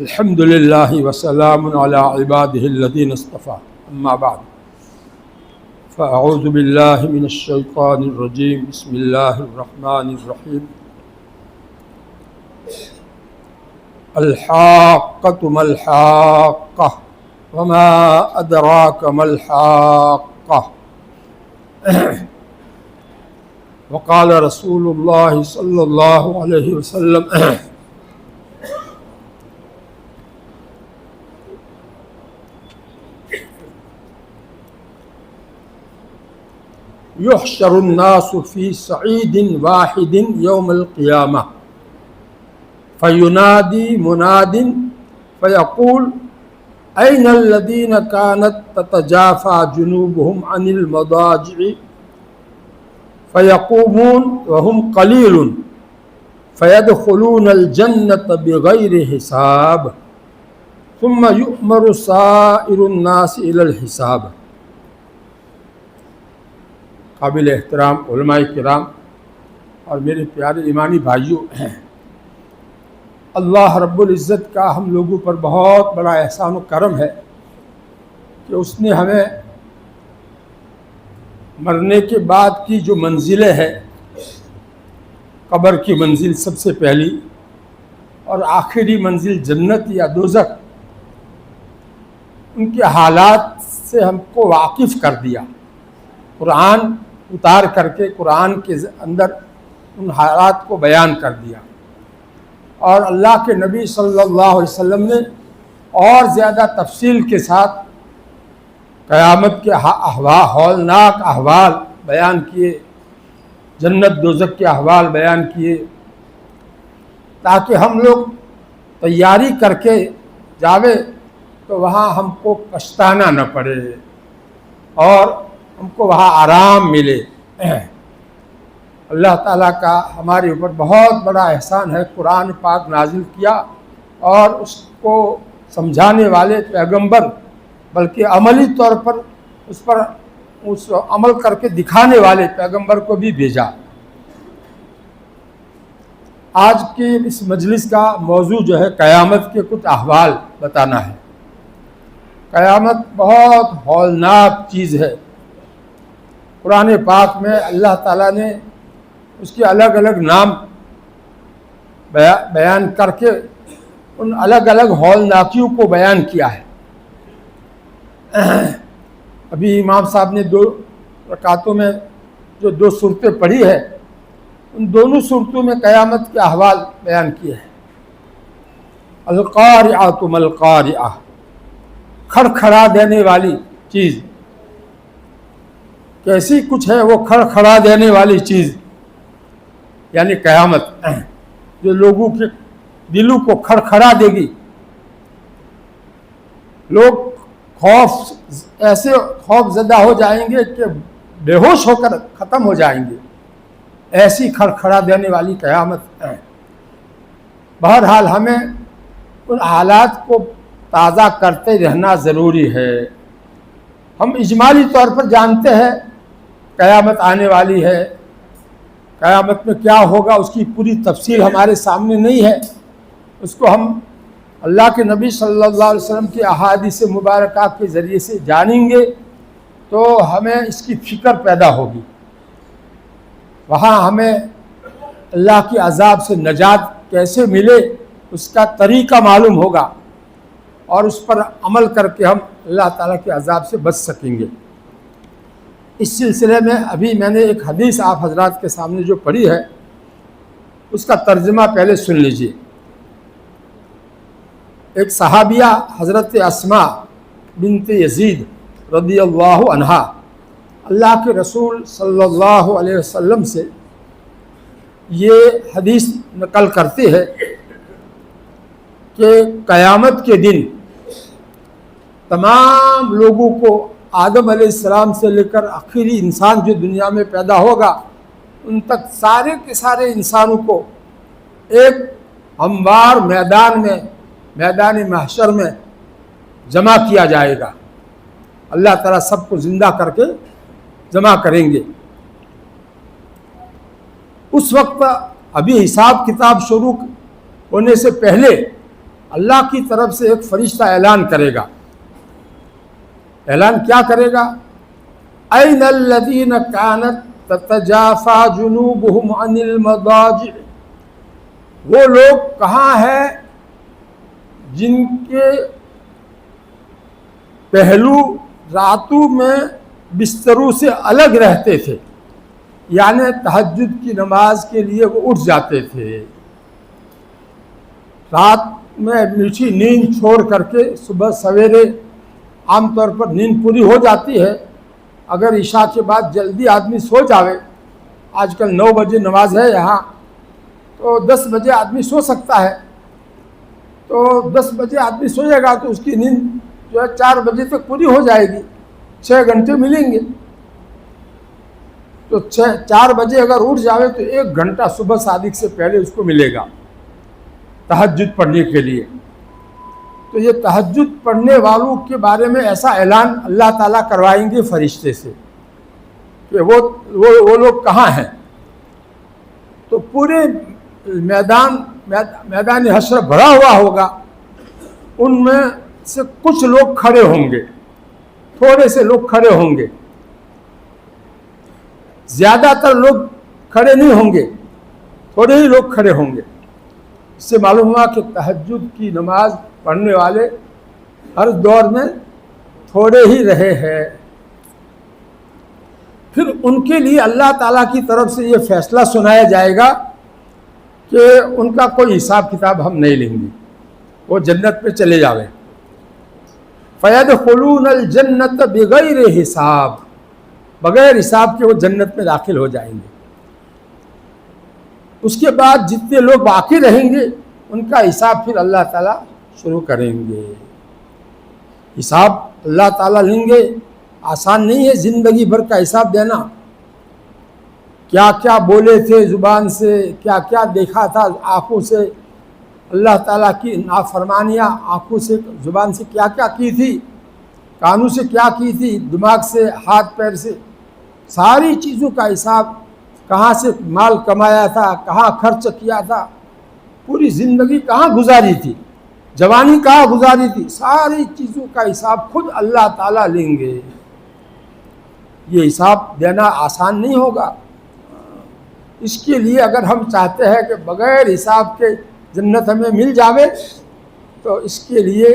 الحمد للہ وسلام علی عباده الذین اصطفى اما بعد فاعوذ باللہ من الشیطان الرجیم بسم اللہ الرحمن الرحیم الحاقۃ ما الحاقۃ وما ادراک ما الحاقۃ وقال رسول اللہ صلی اللہ علیہ وسلم يحشر الناس في صعيد واحد يوم القيامة فينادي مناد فيقول أين الذين كانت تتجافى جنوبهم عن المضاجع فيقومون وهم قليل فيدخلون الجنة بغير حساب ثم يؤمر سائر الناس إلى الحساب۔ قابل احترام علماء کرام اور میرے پیارے ایمانی بھائیوں، اللہ رب العزت کا ہم لوگوں پر بہت بڑا احسان و کرم ہے کہ اس نے ہمیں مرنے کے بعد کی جو منزلیں ہیں، قبر کی منزل سب سے پہلی اور آخری منزل جنت یا دوزخ، ان کے حالات سے ہم کو واقف کر دیا۔ قرآن اتار کر کے قرآن کے اندر ان حالات کو بیان کر دیا، اور اللہ کے نبی صلی اللہ علیہ وسلم نے اور زیادہ تفصیل کے ساتھ قیامت کے ہولناک احوال بیان کیے، جنت دوزخ کے احوال بیان کیے، تاکہ ہم لوگ تیاری کر کے جاوے تو وہاں ہم کو پچھتانا نہ پڑے اور ہم کو وہاں آرام ملے۔ اللہ تعالیٰ کا ہمارے اوپر بہت بڑا احسان ہے، قرآن پاک نازل کیا اور اس کو سمجھانے والے پیغمبر، بلکہ عملی طور پر اس عمل کر کے دکھانے والے پیغمبر کو بھی بھیجا۔ آج کی اس مجلس کا موضوع جو ہے قیامت کے کچھ احوال بتانا ہے۔ قیامت بہت ہولناک چیز ہے۔ قرآن پاک میں اللہ تعالیٰ نے اس کے الگ الگ نام بیان کر کے ان الگ الگ ہولناکیوں کو بیان کیا ہے۔ ابھی امام صاحب نے 2 رکعتوں میں جو 2 صورتیں پڑھی ہے، ان دونوں صورتوں میں قیامت کے احوال بیان کیے ہیں۔ القارعۃ ما القارعۃ، کھڑکھڑا دینے والی چیز کیسی کچھ ہے، وہ کھڑکھڑا دینے والی چیز یعنی قیامت، جو لوگوں کے دلوں کو کھڑکھڑا دے گی۔ لوگ ایسے خوف زدہ ہو جائیں گے کہ بے ہوش ہو کر ختم ہو جائیں گے، ایسی کھڑکھڑا دینے والی قیامت ہے۔ بہرحال ہمیں ان حالات کو تازہ کرتے رہنا ضروری ہے۔ ہم اجمالی طور پر جانتے ہیں قیامت آنے والی ہے، قیامت میں کیا ہوگا اس کی پوری تفصیل ہمارے سامنے نہیں ہے، اس کو ہم اللہ کے نبی صلی اللہ علیہ وسلم کی احادیث مبارکہ کے ذریعے سے جانیں گے تو ہمیں اس کی فکر پیدا ہوگی۔ وہاں ہمیں اللہ کے عذاب سے نجات کیسے ملے اس کا طریقہ معلوم ہوگا، اور اس پر عمل کر کے ہم اللہ تعالیٰ کے عذاب سے بچ سکیں گے۔ اس سلسلے میں ابھی میں نے ایک حدیث آپ حضرات کے سامنے جو پڑھی ہے، اس کا ترجمہ پہلے سن لیجئے۔ ایک صحابیہ حضرت اسماء بنت یزید رضی اللہ عنہا اللہ کے رسول صلی اللہ علیہ وسلم سے یہ حدیث نقل کرتے ہیں کہ قیامت کے دن تمام لوگوں کو، آدم علیہ السلام سے لے کر آخری انسان جو دنیا میں پیدا ہوگا ان تک سارے کے سارے انسانوں کو ایک ہموار میدان محشر میں جمع کیا جائے گا۔ اللہ تعالیٰ سب کو زندہ کر کے جمع کریں گے۔ اس وقت ابھی حساب کتاب شروع ہونے سے پہلے اللہ کی طرف سے ایک فرشتہ اعلان کرے گا. اعلان کیا کرے گا؟ این الذین کانت تتجافی جنوبہم عن المضاجع، وہ لوگ کہاں ہیں جن کے پہلو راتوں میں بستروں سے الگ رہتے تھے، یعنی تہجد کی نماز کے لیے وہ اٹھ جاتے تھے، رات میں میٹھی نیند چھوڑ کر کے صبح سویرے عام طور پر نیند پوری ہو جاتی ہے. اگر عشاء کے بعد جلدی آدمی سو جاوے، آج کل 9 بجے نماز ہے یہاں، تو 10 بجے آدمی سو سکتا ہے. تو 10 بجے آدمی سوئے گا تو اس کی نیند جو ہے 4 بجے تک پوری ہو جائے گی، 6 گھنٹے ملیں گے. تو 4 بجے اگر اٹھ جاوے تو 1 گھنٹہ صبح صادق سے پہلے اس کو ملے گا تہجد پڑھنے کے لیے. تو یہ تہجد پڑھنے والوں کے بارے میں ایسا اعلان اللہ تعالیٰ کروائیں گے فرشتے سے کہ وہ لوگ کہاں ہیں. تو پورے میدان حشر بھرا ہوا ہوگا، ان میں سے کچھ لوگ کھڑے ہوں گے، تھوڑے سے لوگ کھڑے ہوں گے، زیادہ تر لوگ کھڑے نہیں ہوں گے، تھوڑے ہی لوگ کھڑے ہوں گے. اس سے معلوم ہوا کہ تہجد کی نماز پڑھنے والے ہر دور میں تھوڑے ہی رہے ہیں. پھر ان کے لیے اللہ تعالیٰ کی طرف سے یہ فیصلہ سنایا جائے گا کہ ان کا کوئی حساب کتاب ہم نہیں لیں گے، وہ جنت میں چلے جاویں. فَيَدْخُلُونَ الْجَنَّةَ بِغَيْرِ حساب، بغیر حساب کے وہ جنت میں داخل ہو جائیں گے. اس کے بعد جتنے لوگ باقی رہیں گے ان کا حساب پھر اللہ تعالیٰ شروع کریں گے. حساب اللہ تعالیٰ لیں گے. آسان نہیں ہے زندگی بھر کا حساب دینا. کیا کیا بولے تھے زبان سے، کیا کیا دیکھا تھا آنکھوں سے، اللہ تعالیٰ کی نافرمانیاں آنکھوں سے زبان سے کیا کیا کی تھی، کانوں سے کیا کی تھی، دماغ سے، ہاتھ پیر سے، ساری چیزوں کا حساب. کہاں سے مال کمایا تھا، کہاں خرچ کیا تھا، پوری زندگی کہاں گزاری تھی، جوانی کہاں گزاری تھی، ساری چیزوں کا حساب خود اللہ تعالیٰ لیں گے. یہ حساب دینا آسان نہیں ہوگا. اس کے لیے اگر ہم چاہتے ہیں کہ بغیر حساب کے جنت ہمیں مل جاوے تو اس کے لیے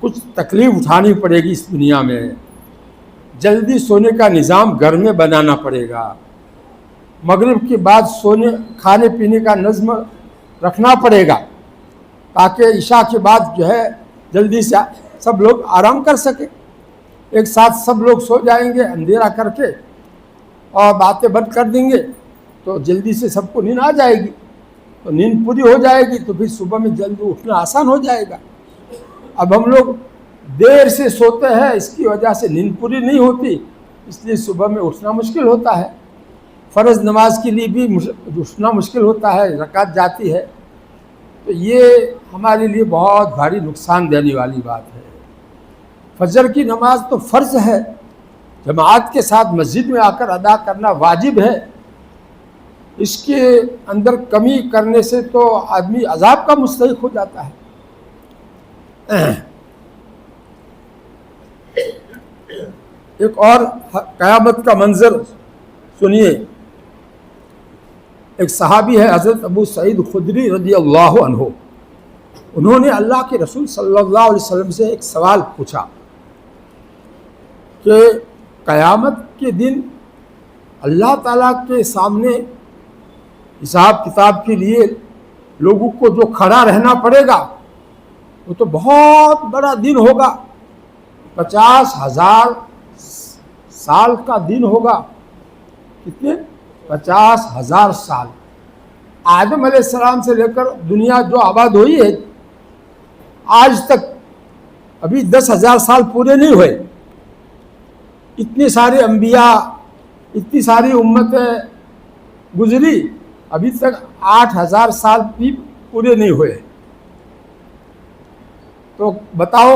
کچھ تکلیف اٹھانی پڑے گی. اس دنیا میں جلدی سونے کا نظام گھر میں بنانا پڑے گا، مغرب کے بعد کھانے پینے کا نظم رکھنا پڑے گا تاکہ عشاء کے بعد جو ہے جلدی سے سب لوگ آرام کر سکیں. ایک ساتھ سب لوگ سو جائیں گے اندھیرا کر کے اور باتیں بند کر دیں گے تو جلدی سے سب کو نیند آ جائے گی. تو نیند پوری ہو جائے گی تو پھر صبح میں جلدی اٹھنا آسان ہو جائے گا. اب ہم لوگ دیر سے سوتے ہیں، اس کی وجہ سے نیند پوری نہیں ہوتی، اس لیے صبح میں اٹھنا مشکل ہوتا ہے. فرض نماز کے لیے بھی اٹھنا مشکل ہوتا ہے، رکعت جاتی ہے. تو یہ ہمارے لیے بہت بھاری نقصان دینے والی بات ہے. فجر کی نماز تو فرض ہے، جماعت کے ساتھ مسجد میں آ کر ادا کرنا واجب ہے. اس کے اندر کمی کرنے سے تو آدمی عذاب کا مستحق ہو جاتا ہے. ایک اور قیامت کا منظر سنیے. ایک صحابی ہے حضرت ابو سعید خدری رضی اللہ عنہ، انہوں نے اللہ کے رسول صلی اللہ علیہ وسلم سے ایک سوال پوچھا کہ قیامت کے دن اللہ تعالیٰ کے سامنے حساب کتاب کے لیے لوگوں کو جو کھڑا رہنا پڑے گا وہ تو بہت بڑا دن ہوگا، 50,000 سال کا دن ہوگا. کتنے؟ 50,000 سال. آدم علیہ السلام سے لے کر دنیا جو آباد ہوئی ہے آج تک ابھی 10,000 سال پورے نہیں ہوئے. اتنے سارے انبیاء، اتنی ساری امتیں گزری، ابھی تک 8,000 سال بھی پورے نہیں ہوئے. تو بتاؤ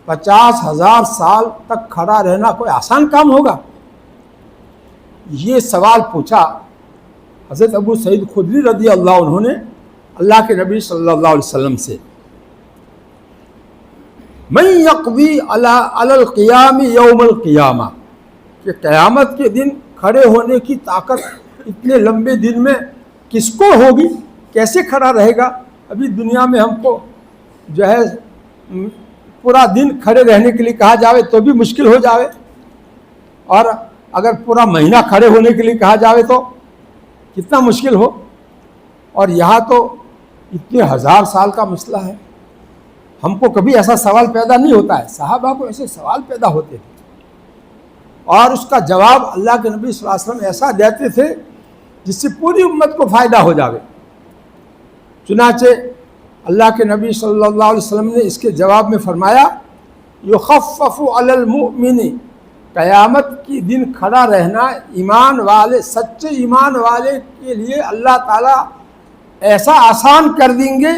50,000 سال تک کھڑا رہنا کوئی آسان کام ہوگا؟ یہ سوال پوچھا حضرت ابو سعید خدری رضی اللہ عنہ نے اللہ کے نبی صلی اللہ علیہ وسلم سے. من یقضی علی القیام یوم القیامہ، کہ قیامت کے دن کھڑے ہونے کی طاقت اتنے لمبے دن میں کس کو ہوگی، کیسے کھڑا رہے گا؟ ابھی دنیا میں ہم کو جو ہے پورا دن کھڑے رہنے کے لیے کہا جاوے تو بھی مشکل ہو جاوے، اور اگر پورا مہینہ کھڑے ہونے کے لیے کہا جاوے تو کتنا مشکل ہو، اور یہاں تو اتنے ہزار سال کا مسئلہ ہے۔ ہم کو کبھی ایسا سوال پیدا نہیں ہوتا ہے، صحابہ کو ایسے سوال پیدا ہوتے ہیں، اور اس کا جواب اللہ کے نبی صلی اللہ علیہ وسلم ایسا دیتے تھے جس سے پوری امت کو فائدہ ہو جاوے۔ چنانچہ اللہ کے نبی صلی اللہ علیہ وسلم نے اس کے جواب میں فرمایا، یخفف علی المؤمن، قیامت کی دن کھڑا رہنا ایمان والے، سچے ایمان والے کے لیے اللہ تعالیٰ ایسا آسان کر دیں گے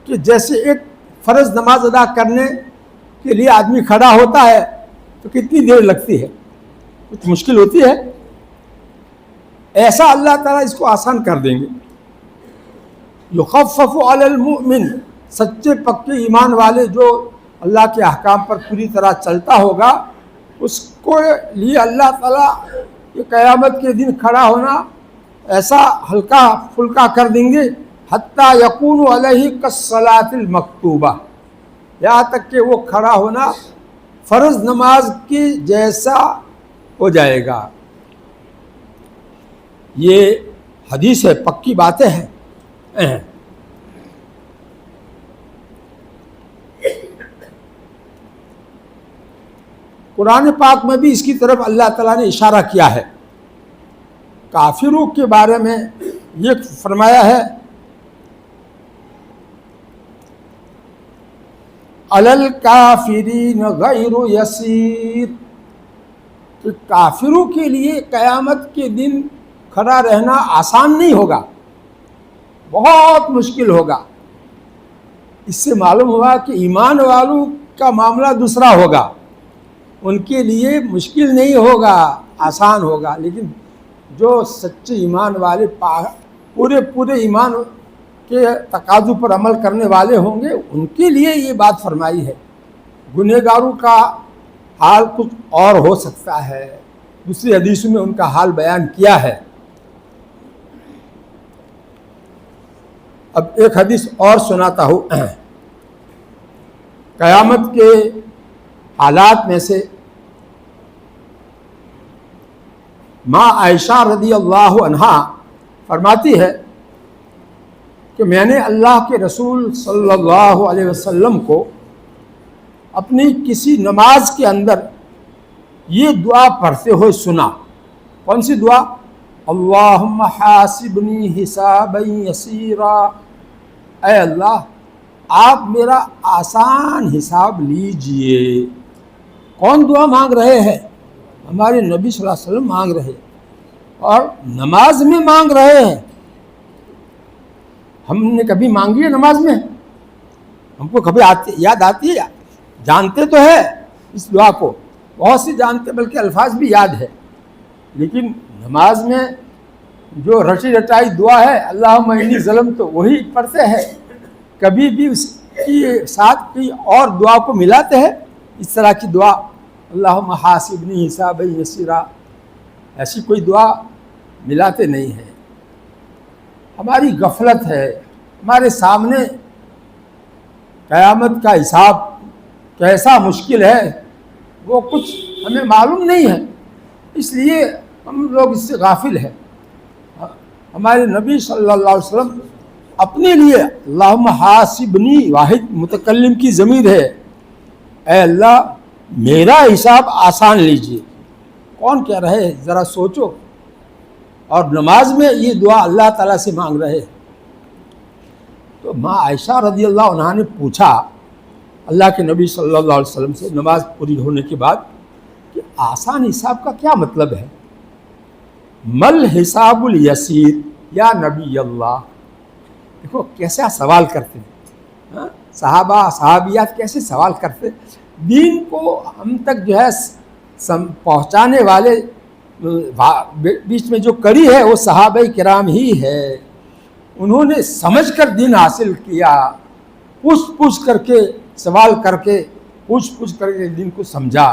کہ جیسے ایک فرض نماز ادا کرنے کے لیے آدمی کھڑا ہوتا ہے تو کتنی دیر لگتی ہے، کچھ مشکل ہوتی ہے، ایسا اللہ تعالیٰ اس کو آسان کر دیں گے۔ یخفف علی المؤمن، سچے پکے ایمان والے جو اللہ کے احکام پر پوری طرح چلتا ہوگا، اس کو لیے اللہ تعالیٰ یہ قیامت کے دن کھڑا ہونا ایسا ہلکا پھلکا کر دیں گے، حتیٰ یکون علیہ کالصلاۃ المکتوبہ، یہاں تک کہ وہ کھڑا ہونا فرض نماز کی جیسا ہو جائے گا۔ یہ حدیث ہے، پکی باتیں ہیں۔ قرآن پاک میں بھی اس کی طرف اللہ تعالیٰ نے اشارہ کیا ہے۔ کافروں کے بارے میں یہ فرمایا ہے، علی الکافرین غیر یسیر، کہ کافروں کے لیے قیامت کے دن کھڑا رہنا آسان نہیں ہوگا، بہت مشکل ہوگا۔ اس سے معلوم ہوا کہ ایمان والوں کا معاملہ دوسرا ہوگا، ان کے لیے مشکل نہیں ہوگا، آسان ہوگا، لیکن جو سچے ایمان والے پورے ایمان کے تقاضوں پر عمل کرنے والے ہوں گے، ان کے لیے یہ بات فرمائی ہے۔ گنہگاروں کا حال کچھ اور ہو سکتا ہے، دوسری حدیث میں ان کا حال بیان کیا ہے۔ اب ایک حدیث اور سناتا ہوں، قیامت کے حالات میں سے ماں عائشہ رضی اللہ عنہا فرماتی ہے کہ میں نے اللہ کے رسول صلی اللہ علیہ وسلم کو اپنی کسی نماز کے اندر یہ دعا پڑھتے ہوئے سنا۔ کون سی دعا؟ اللہم حاسبنی حسابا یسیرا، اے اللہ آپ میرا آسان حساب لیجئے۔ کون دعا مانگ رہے ہیں؟ ہمارے نبی صلی اللہ علیہ وسلم مانگ رہے ہیں، اور نماز میں مانگ رہے ہیں۔ ہم نے کبھی مانگی ہے نماز میں؟ ہم کو کبھی یاد آتی ہے؟ جانتے تو ہے اس دعا کو، بہت سی جانتے، بلکہ الفاظ بھی یاد ہے، لیکن نماز میں جو رٹی رٹائی دعا ہے اللہم انی ظلمت، وہی پڑھتے ہیں، کبھی بھی اس کی ساتھ کوئی اور دعا کو ملاتے ہیں؟ اس طرح کی دعا اللہم حاسبنی حسابا یسیرا، ایسی کوئی دعا ملاتے نہیں ہیں۔ ہماری غفلت ہے، ہمارے سامنے قیامت کا حساب کیسا مشکل ہے وہ کچھ ہمیں معلوم نہیں ہے، اس لیے ہم لوگ اس سے غافل ہیں۔ ہمارے نبی صلی اللہ علیہ وسلم اپنے لیے اللہم حاسبنی، واحد متکلم کی ضمیر ہے، اے اللہ میرا حساب آسان لیجئے۔ کون کہہ رہے ہیں؟ ذرا سوچو۔ اور نماز میں یہ دعا اللہ تعالیٰ سے مانگ رہے ہیں۔ تو ماں عائشہ رضی اللہ عنہا نے پوچھا اللہ کے نبی صلی اللہ علیہ وسلم سے نماز پوری ہونے کے بعد کہ آسان حساب کا کیا مطلب ہے؟ مل حساب الیسیر یا نبی اللہ، دیکھو کیسا سوال کرتے ہیں، صحابہ صحابیات کیسے سوال کرتے ہیں۔ دین کو ہم تک جو ہے پہنچانے والے بیچ میں جو کڑی ہے وہ صحابہ کرام ہی ہے۔ انہوں نے سمجھ کر دین حاصل کیا، پوچھ کر کے سوال کر کے پوچھ کر کے دین کو سمجھا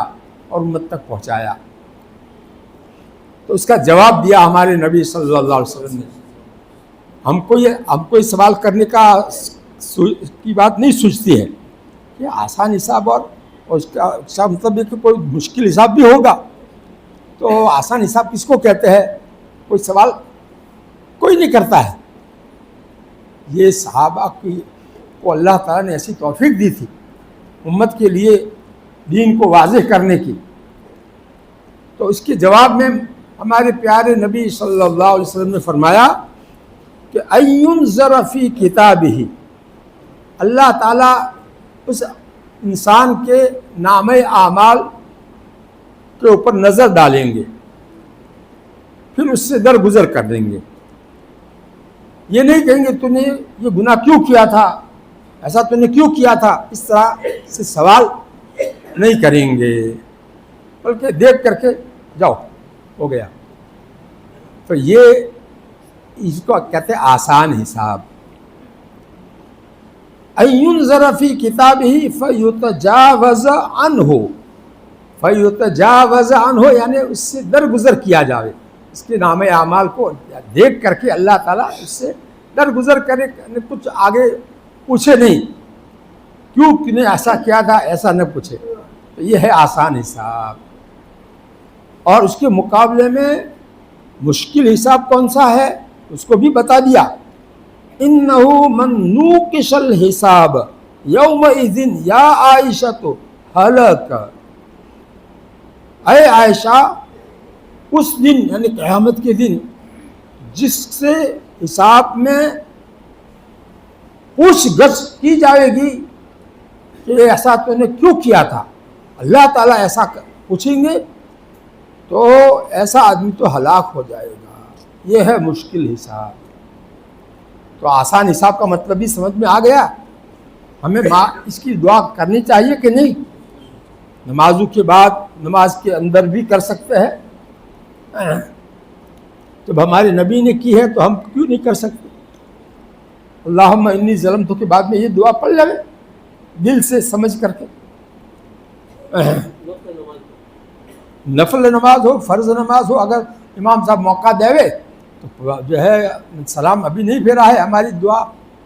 اور امت تک پہنچایا. تو اس کا جواب دیا ہمارے نبی صلی اللہ علیہ وسلم نے. ہم کو یہ سوال کرنے کی بات نہیں سوچتی ہے کہ آسان حساب اور اس کا مطلب یہ کہ کوئی مشکل حساب بھی ہوگا. تو آسان حساب کس کو کہتے ہیں؟ کوئی سوال کوئی نہیں کرتا ہے. یہ صحابہ کو اللہ تعالیٰ نے ایسی توفیق دی تھی امت کے لیے دین کو واضح کرنے کی. تو اس کے جواب میں ہمارے پیارے نبی صلی اللہ علیہ وسلم نے فرمایا کہ اَيُنْظَرَ فِي كِتَابِهِ، اللہ تعالیٰ اس انسان کے نامہ اعمال کے اوپر نظر ڈالیں گے، پھر اس سے درگزر کر دیں گے. یہ نہیں کہیں گے تو نے یہ گناہ کیوں کیا تھا، ایسا تو نے کیوں کیا تھا، اس طرح سے سوال نہیں کریں گے، بلکہ دیکھ کر کے جاؤ ہو گیا. تو یہ اس کو کہتے ہیں آسان حساب. اَيُنْظَرَ فِي كِتَابِهِ فَيُتَجَاوَزَ عَنْهُ یعنی اس سے درگزر کیا جاوے. اس کے نام اعمال کو دیکھ کر کے اللہ تعالیٰ اس سے درگزر کرے، کچھ آگے پوچھے نہیں کیوں نے ایسا کیا تھا، ایسا نہ پوچھے. تو یہ ہے آسان حساب. اور اس کے مقابلے میں مشکل حساب کون سا ہے اس کو بھی بتا دیا. اِنَّهُ مَن نُوقِشَ الْحِسَابَ يَوْمَئِذٍ یا عائشۃ ہلک. اے عائشہ، اس دن یعنی قیامت کے دن جس سے حساب میں پوچھ گچھ کی جائے گی کہ ایسا تو نے کیوں کیا تھا، اللہ تعالیٰ ایسا پوچھیں گے تو ایسا آدمی تو ہلاک ہو جائے گا. یہ ہے مشکل حساب. تو آسان حساب کا مطلب بھی سمجھ میں آ گیا. ہمیں اس کی دعا کرنی چاہیے کہ نہیں؟ نمازوں کے بعد، نماز کے اندر بھی کر سکتے ہیں. جب ہمارے نبی نے کی ہے تو ہم کیوں نہیں کر سکتے؟ اللہم انی ظلمت کے بعد میں یہ دعا پڑھ لیں دل سے سمجھ کر کے. نفل نماز ہو، فرض نماز ہو، اگر امام صاحب موقع دے تو جو ہے سلام ابھی نہیں پھیرا ہے، ہماری دعا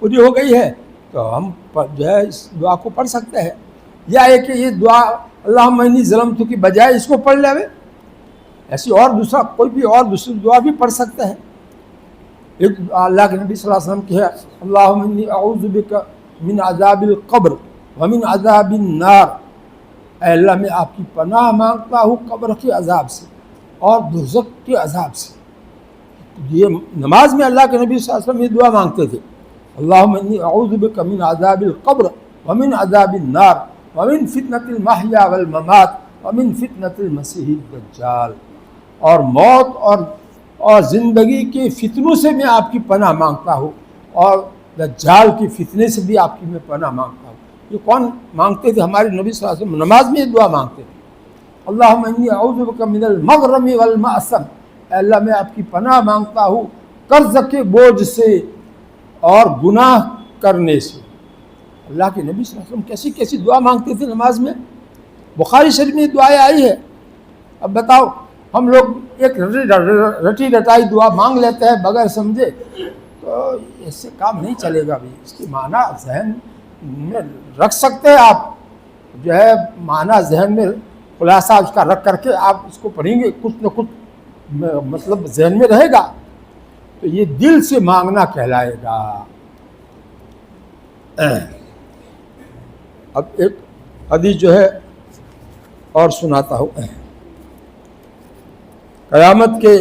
پوری ہو گئی ہے تو ہم جو ہے اس دعا کو پڑھ سکتے ہیں. یا ہے کہ یہ دعا اللہم انی ظلمت کی بجائے اس کو پڑھ لیں، ایسی اور دوسرا کوئی بھی اور دوسری دعا بھی پڑھ سکتے ہیں. ایک اللہ کے نبی صلی اللہ علیہ وسلم کی ہے اللہم انی اعوذ بک من عذاب القبر ومن عذاب النار. اے اللہ میں آپ کی پناہ مانگتا ہوں قبر کے عذاب سے اور دوزخ کے عذاب سے. یہ نماز میں اللہ کے نبی صلی اللہ علیہ وسلم یہ دعا مانگتے تھے اللہم انی اعوذ بک من عذاب القبر ومن عذاب النار ومن فتنة المحیا والممات ومن فتنة المسیح الدجال. اور موت اور زندگی کے فتنوں سے میں آپ کی پناہ مانگتا ہوں اور دجال کی فتنے سے بھی آپ کی میں پناہ مانگتا ہوں. یہ کون مانگتے تھے؟ ہمارے نبی صلی اللہ علیہ وسلم نماز میں یہ دعا مانگتے تھے اللہم انی اعوذ بک من المغرم والمأثم. اے اللہ میں آپ کی پناہ مانگتا ہوں قرض کے بوجھ سے اور گناہ کرنے سے. اللہ کے نبی صلی اللہ علیہ وسلم کیسی کیسی دعا مانگتے تھے نماز میں. بخاری شریف میں دعائیں آئی ہے. اب بتاؤ ہم لوگ ایک رٹی رٹائی دعا مانگ لیتے ہیں بغیر سمجھے تو اس سے کام نہیں چلے گا. بھی اس کی معنی ذہن میں رکھ سکتے ہیں آپ، جو ہے معنی ذہن میں خلاصہ اس کا رکھ کر کے آپ اس کو پڑھیں گے کچھ نہ کچھ مطلب ذہن میں رہے گا. تو یہ دل سے مانگنا کہلائے گا. اب ایک حدیث جو ہے اور سناتا ہوں. قیامت کے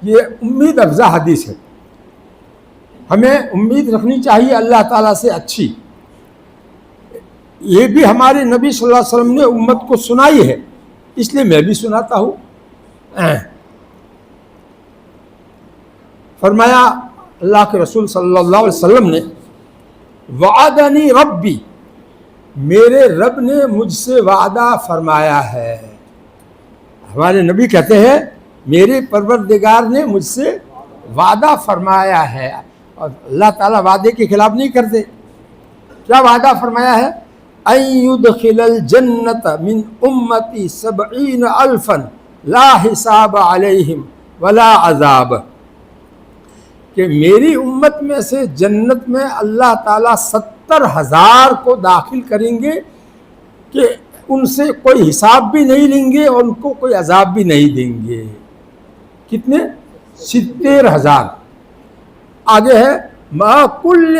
یہ امید افزا حدیث ہے. ہمیں امید رکھنی چاہیے اللہ تعالیٰ سے اچھی. یہ بھی ہمارے نبی صلی اللہ علیہ وسلم نے امت کو سنائی ہے، اس لیے میں بھی سناتا ہوں. فرمایا اللہ کے رسول صلی اللہ علیہ وسلم نے وعدنی ربی، میرے رب نے مجھ سے وعدہ فرمایا ہے. ہمارے نبی کہتے ہیں میرے پروردگار نے مجھ سے وعدہ فرمایا ہے. اور اللہ تعالیٰ وعدے کے خلاف نہیں کرتے. کیا وعدہ فرمایا ہے؟ ان يدخل الجنة من امتی 70,000 لا حساب علیہم ولا عذاب، کہ میری امت میں سے جنت میں اللہ تعالیٰ 70,000 کو داخل کریں گے کہ ان سے کوئی حساب بھی نہیں لیں گے اور ان کو کوئی عذاب بھی نہیں دیں گے۔ کتنے؟ 70,000۔ آگے ہے ما کل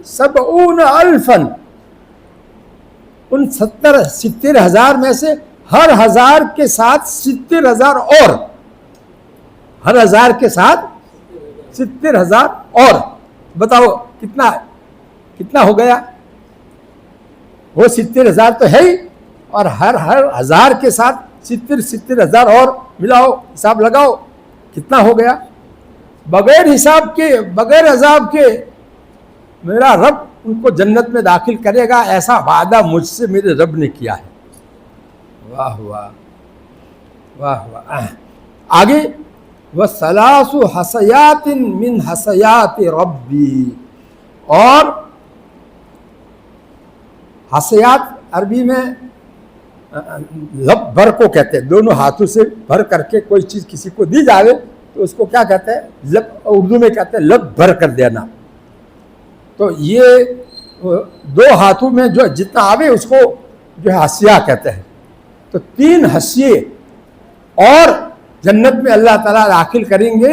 70,000 ان 70,000 میں سے ہر 1000 کے ساتھ 70,000 اور، ہر 1000 کے ساتھ 70,000 اور، بتاؤ کتنا ہو گیا؟ وہ 70,000 تو ہے ہی، اور ہر 1000 کے ساتھ 70,000 اور ملاؤ، حساب لگاؤ کتنا ہو گیا؟ بغیر حساب کے، بغیر عذاب کے میرا رب ان کو جنت میں داخل کرے گا، ایسا وعدہ مجھ سے میرے رب نے کیا ہے۔ واہ واہ واہ واہ۔ آگے وَثَلَاثُ حَسَيَاتٍ مِّنْ حَسَيَاتِ رَبِّي، اور حسیات عربی میں لب بھر کو کہتے ہیں، دونوں ہاتھوں سے بھر کر کے کوئی چیز کسی کو دی جاوے تو اس کو کیا کہتے ہیں؟ لب، اردو میں کہتے ہیں لب بھر کر دینا۔ تو یہ دو ہاتھوں میں جو جتنا آوے اس کو جو ہے حسیہ کہتے ہیں۔ تو 3 حسیے اور جنت میں اللہ تعالیٰ داخل کریں گے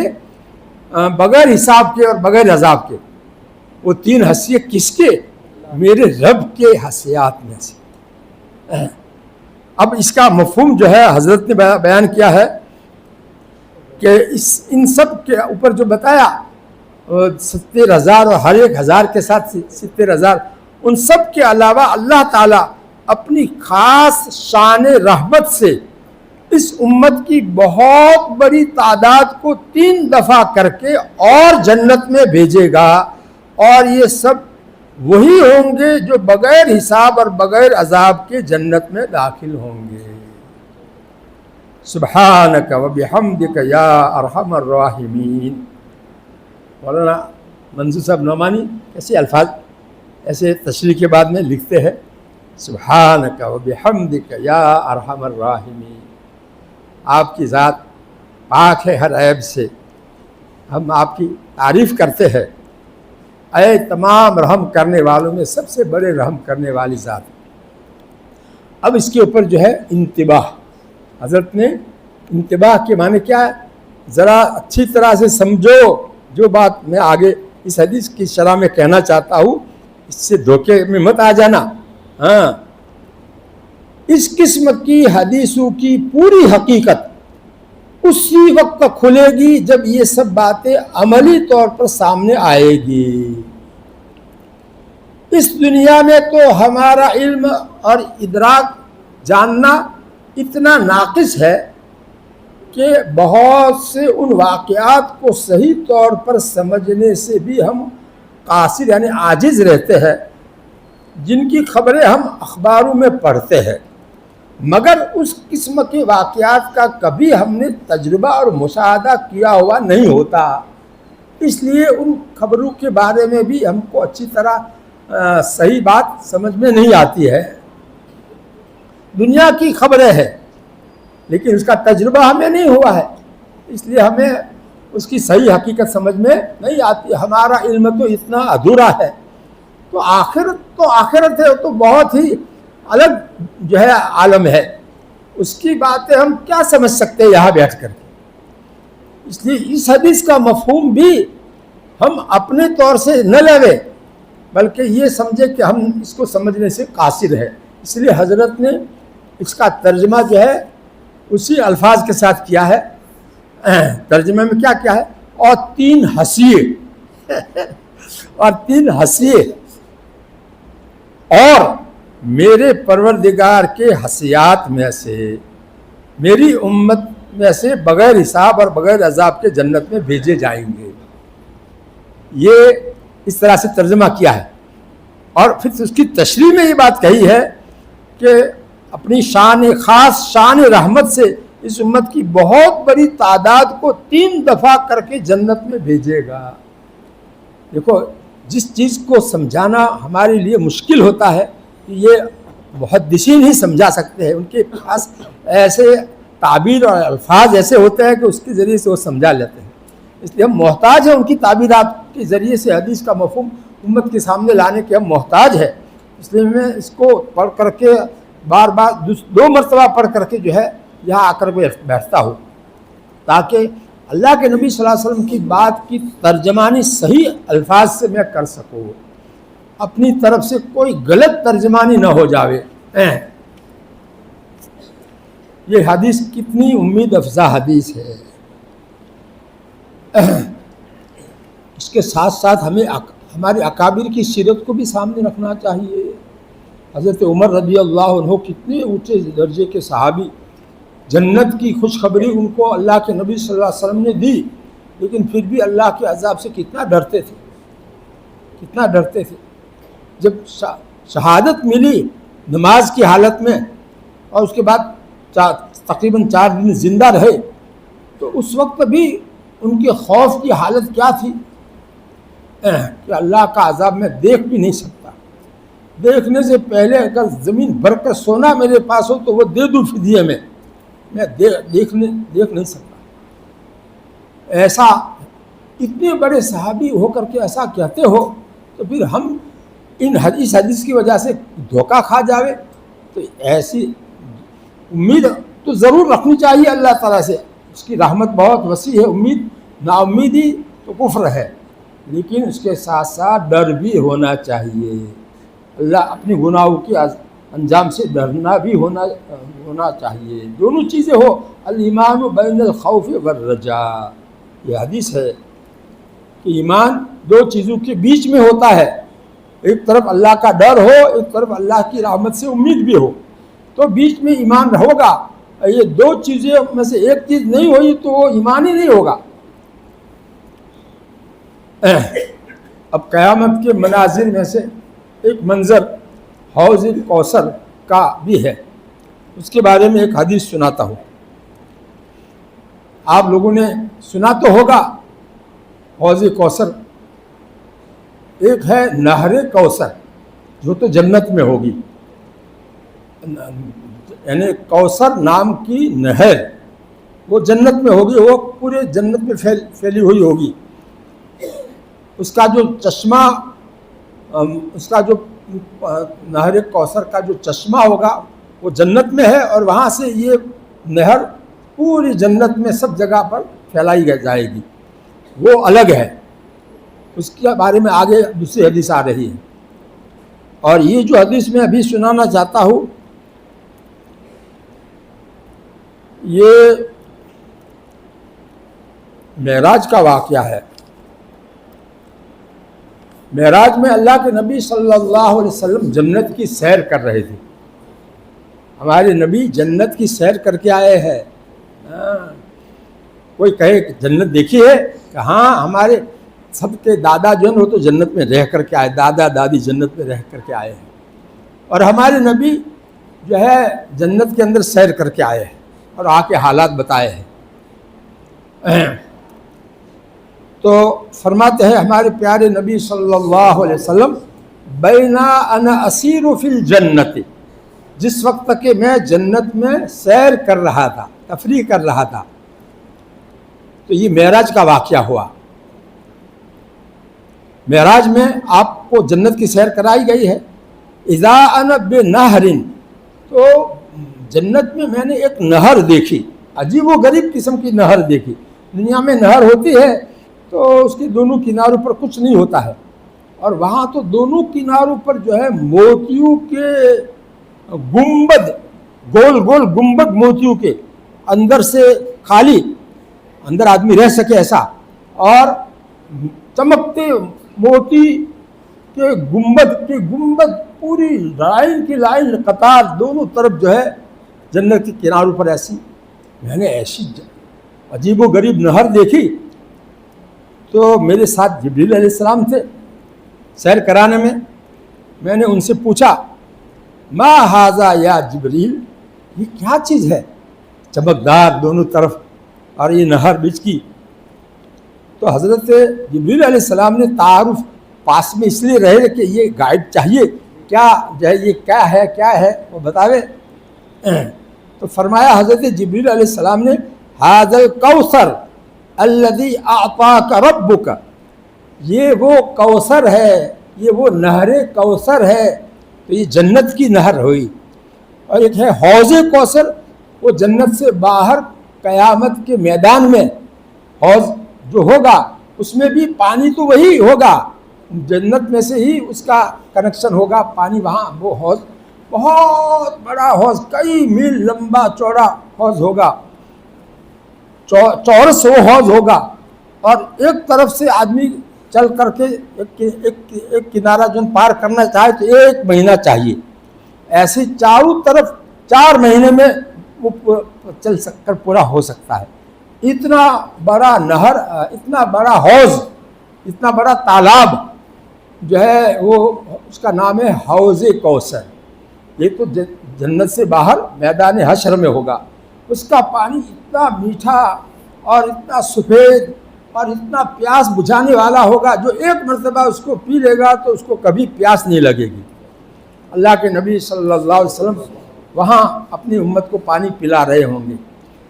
بغیر حساب کے اور بغیر عذاب کے۔ وہ 3 حسیے کس کے؟ میرے رب کے حسیات میں سے۔ اب اس کا مفہوم جو ہے حضرت نے بیان کیا ہے کہ ان سب کے اوپر جو بتایا 70,000 اور ہر ایک 1000 کے ساتھ 70,000، ان سب کے علاوہ اللہ تعالیٰ اپنی خاص شان رحمت سے اس امت کی بہت بڑی تعداد کو 3 دفعہ کر کے اور جنت میں بھیجے گا، اور یہ سب وہی ہوں گے جو بغیر حساب اور بغیر عذاب کے جنت میں داخل ہوں گے۔ سبحانک و بحمدک یا ارحم الراحمین۔ مولانا منظور صاحب نعمانی ایسے الفاظ ایسے تشریح کے بعد میں لکھتے ہیں سبحانک و بحمدک یا ارحم الراحمین، آپ کی ذات پاک ہے ہر عیب سے، ہم آپ کی تعریف کرتے ہیں، اے تمام رحم کرنے والوں میں سب سے بڑے رحم کرنے والی ذات۔ اب اس کے اوپر جو ہے انتباہ، حضرت نے انتباہ کے معنی کیا ہے ذرا اچھی طرح سے سمجھو، جو بات میں آگے اس حدیث کی شرح میں کہنا چاہتا ہوں اس سے دھوکے میں مت آ جانا۔ ہاں، اس قسم کی حدیثوں کی پوری حقیقت اسی وقت کھلے گی جب یہ سب باتیں عملی طور پر سامنے آئے گی۔ اس دنیا میں تو ہمارا علم اور ادراک جاننا اتنا ناقص ہے کہ بہت سے ان واقعات کو صحیح طور پر سمجھنے سے بھی ہم قاصر یعنی عاجز رہتے ہیں، جن کی خبریں ہم اخباروں میں پڑھتے ہیں، مگر اس قسم کے واقعات کا کبھی ہم نے تجربہ اور مشاہدہ کیا ہوا نہیں ہوتا، اس لیے ان خبروں کے بارے میں بھی ہم کو اچھی طرح صحیح بات سمجھ میں نہیں آتی ہے۔ دنیا کی خبریں ہیں لیکن اس کا تجربہ ہمیں نہیں ہوا ہے، اس لیے ہمیں اس کی صحیح حقیقت سمجھ میں نہیں آتی۔ ہمارا علم تو اتنا ادھورا ہے، تو آخرت ہے تو بہت ہی الگ جو ہے عالم ہے، اس کی باتیں ہم کیا سمجھ سکتے ہیں یہاں بیٹھ کر کے۔ اس لیے اس حدیث کا مفہوم بھی ہم اپنے طور سے نہ لیں بلکہ یہ سمجھے کہ ہم اس کو سمجھنے سے قاصر ہے، اس لیے حضرت نے اس کا ترجمہ جو ہے اسی الفاظ کے ساتھ کیا ہے۔ ترجمے میں کیا کیا ہے؟ اور 3 حسیے اور 3 حسیے اور میرے پروردگار کے حسیات میں سے میری امت میں سے بغیر حساب اور بغیر عذاب کے جنت میں بھیجے جائیں گے، یہ اس طرح سے ترجمہ کیا ہے۔ اور پھر اس کی تشریح میں یہ بات کہی ہے کہ اپنی خاص شان رحمت سے اس امت کی بہت بڑی تعداد کو 3 دفعہ کر کے جنت میں بھیجے گا۔ دیکھو، جس چیز کو سمجھانا ہمارے لیے مشکل ہوتا ہے یہ محدثین ہی سمجھا سکتے ہیں، ان کے پاس ایسے تعبیر اور الفاظ ایسے ہوتے ہیں کہ اس کے ذریعے سے وہ سمجھا لیتے ہیں. اس لیے ہم محتاج ہیں ان کی تعبیرات کے ذریعے سے حدیث کا مفہوم امت کے سامنے لانے کے ہم محتاج ہیں. اس لیے میں اس کو پڑھ کر کے بار بار 2 مرتبہ پڑھ کر کے جو ہے یہاں آ کر کے بیٹھتا ہوں، تاکہ اللہ کے نبی صلی اللہ علیہ وسلم کی بات کی ترجمانی صحیح الفاظ سے میں کر سکوں، اپنی طرف سے کوئی غلط ترجمانی نہ ہو جاوے. یہ حدیث کتنی امید افزا حدیث ہے. اس کے ساتھ ساتھ ہمیں ہمارے اکابر کی سیرت کو بھی سامنے رکھنا چاہیے. حضرت عمر رضی اللہ عنہ کتنے اونچے درجے کے صحابی، جنت کی خوشخبری ان کو اللہ کے نبی صلی اللہ علیہ وسلم نے دی، لیکن پھر بھی اللہ کے عذاب سے کتنا ڈرتے تھے، کتنا ڈرتے تھے. جب شہادت ملی نماز کی حالت میں اور اس کے بعد تقریباً 4 دن زندہ رہے، تو اس وقت بھی ان کے خوف کی حالت کیا تھی کہ اللہ کا عذاب میں دیکھ بھی نہیں سکتا. دیکھنے سے پہلے اگر زمین بھر کر سونا میرے پاس ہو تو وہ دے دوں فدیے میں دیکھ نہیں سکتا. ایسا اتنے بڑے صحابی ہو کر کے ایسا کہتے ہو تو پھر ہم ان حدیث کی وجہ سے دھوکہ کھا جاوے، تو ایسی امید تو ضرور رکھنی چاہیے اللہ تعالیٰ سے. اس کی رحمت بہت وسیع ہے. امید نا امیدی تو کفر ہے، لیکن اس کے ساتھ ساتھ ڈر بھی ہونا چاہیے. اللہ اپنے گناہوں کے انجام سے ڈرنا بھی ہونا چاہیے. دونوں چیزیں ہو، الایمان بین الخوف والرجاء. یہ حدیث ہے کہ ایمان 2 چیزوں کے بیچ میں ہوتا ہے. ایک طرف اللہ کا ڈر ہو، ایک طرف اللہ کی رحمت سے امید بھی ہو، تو بیچ میں ایمان ہوگا. یہ 2 چیزیں میں سے ایک چیز نہیں ہوئی تو وہ ایمان ہی نہیں ہوگا. اب قیامت کے مناظر میں سے ایک منظر حوض کوثر کا بھی ہے. اس کے بارے میں ایک حدیث سناتا ہوں. آپ لوگوں نے سنا تو ہوگا حوض کوثر. ایک ہے نہر کوثر جو تو جنت میں ہوگی، یعنی کوثر نام کی نہر وہ جنت میں ہوگی، وہ پورے جنت میں پھیلی ہوئی ہوگی. اس کا جو چشمہ، اس کا جو نہر کوثر کا جو چشمہ ہوگا وہ جنت میں ہے، اور وہاں سے یہ نہر پوری جنت میں سب جگہ پر پھیلائی جائے گی. وہ الگ ہے، اس کے بارے میں آگے دوسری حدیث آ رہی ہے. اور یہ جو حدیث میں ابھی سنانا چاہتا ہوں یہ معراج کا واقعہ ہے. معراج میں اللہ کے نبی صلی اللہ علیہ وسلم جنت کی سیر کر رہے تھے. ہمارے نبی جنت کی سیر کر کے آئے ہیں. کوئی کہے کہ جنت دیکھی ہے کہ ہاں ہمارے سب کے دادا جو ہیں وہ تو جنت میں رہ کر کے آئے، دادا دادی جنت میں رہ کر کے آئے ہیں، اور ہمارے نبی جو ہے جنت کے اندر سیر کر کے آئے ہیں اور آ کے حالات بتائے ہیں. تو فرماتے ہیں ہمارے پیارے نبی صلی اللہ علیہ وسلم، بینا انا اسیر فی الجنت، جس وقت کہ میں جنت میں سیر کر رہا تھا، تفریح کر رہا تھا. تو یہ معراج کا واقعہ ہوا. معراج میں آپ کو جنت کی سیر کرائی گئی ہے. اذا انا بنہر، تو جنت میں میں نے ایک نہر دیکھی، عجیب و غریب قسم کی نہر دیکھی. دنیا میں نہر ہوتی ہے تو اس کے دونوں کناروں پر کچھ نہیں ہوتا ہے، اور وہاں تو دونوں کناروں پر جو ہے موتیوں کے گنبد، گول گول گنبد موتیوں کے، اندر سے خالی، اندر آدمی رہ سکے ایسا، اور چمکتے موتی کے گنبد پوری لائن کی لائن قطار دونوں طرف جو ہے جنت کے کناروں پر ایسی. میں نے ایسی عجیب و غریب نہر دیکھی. تو میرے ساتھ جبریل علیہ السلام تھے سیر کرانے میں. میں نے ان سے پوچھا، ما ھذا یا جبریل، یہ کیا چیز ہے چمکدار دونوں طرف اور یہ نہر بیچ کی؟ تو حضرت جبریل علیہ السلام نے تعارف پاس میں اس لیے رہے کہ یہ گائیڈ چاہیے کیا جو ہے یہ کیا ہے وہ بتاوے. تو فرمایا حضرت جبریل علیہ السلام نے ھذا الکوثر الذی اعطاک ربک، یہ وہ کوثر ہے، یہ وہ نہر کوثر ہے. تو یہ جنت کی نہر ہوئی. اور ایک ہے حوض کوثر، وہ جنت سے باہر قیامت کے میدان میں حوض جو ہوگا اس میں بھی پانی تو وہی ہوگا، جنت میں سے ہی اس کا کنیکشن ہوگا پانی وہاں. وہ حوض بہت بڑا حوض، کئی میل لمبا چوڑا حوض ہوگا، چورس وہ حوض ہوگا. اور ایک طرف سے آدمی چل کر کے ایک کنارہ جو پار کرنا چاہے تو 1 مہینہ چاہیے. ایسے چاروں طرف 4 مہینے میں وہ چل کر پورا ہو سکتا ہے. اتنا بڑا نہر، اتنا بڑا حوض، اتنا بڑا تالاب جو ہے وہ اس کا نام ہے حوض کوثر. یہ تو جنت سے باہر میدان حشر میں ہوگا. اس کا پانی اتنا میٹھا اور اتنا سفید اور اتنا پیاس بجھانے والا ہوگا، جو ایک مرتبہ اس کو پی لے گا تو اس کو کبھی پیاس نہیں لگے گی. اللہ کے نبی صلی اللہ علیہ وسلم وہاں اپنی امت کو پانی پلا رہے ہوں گے.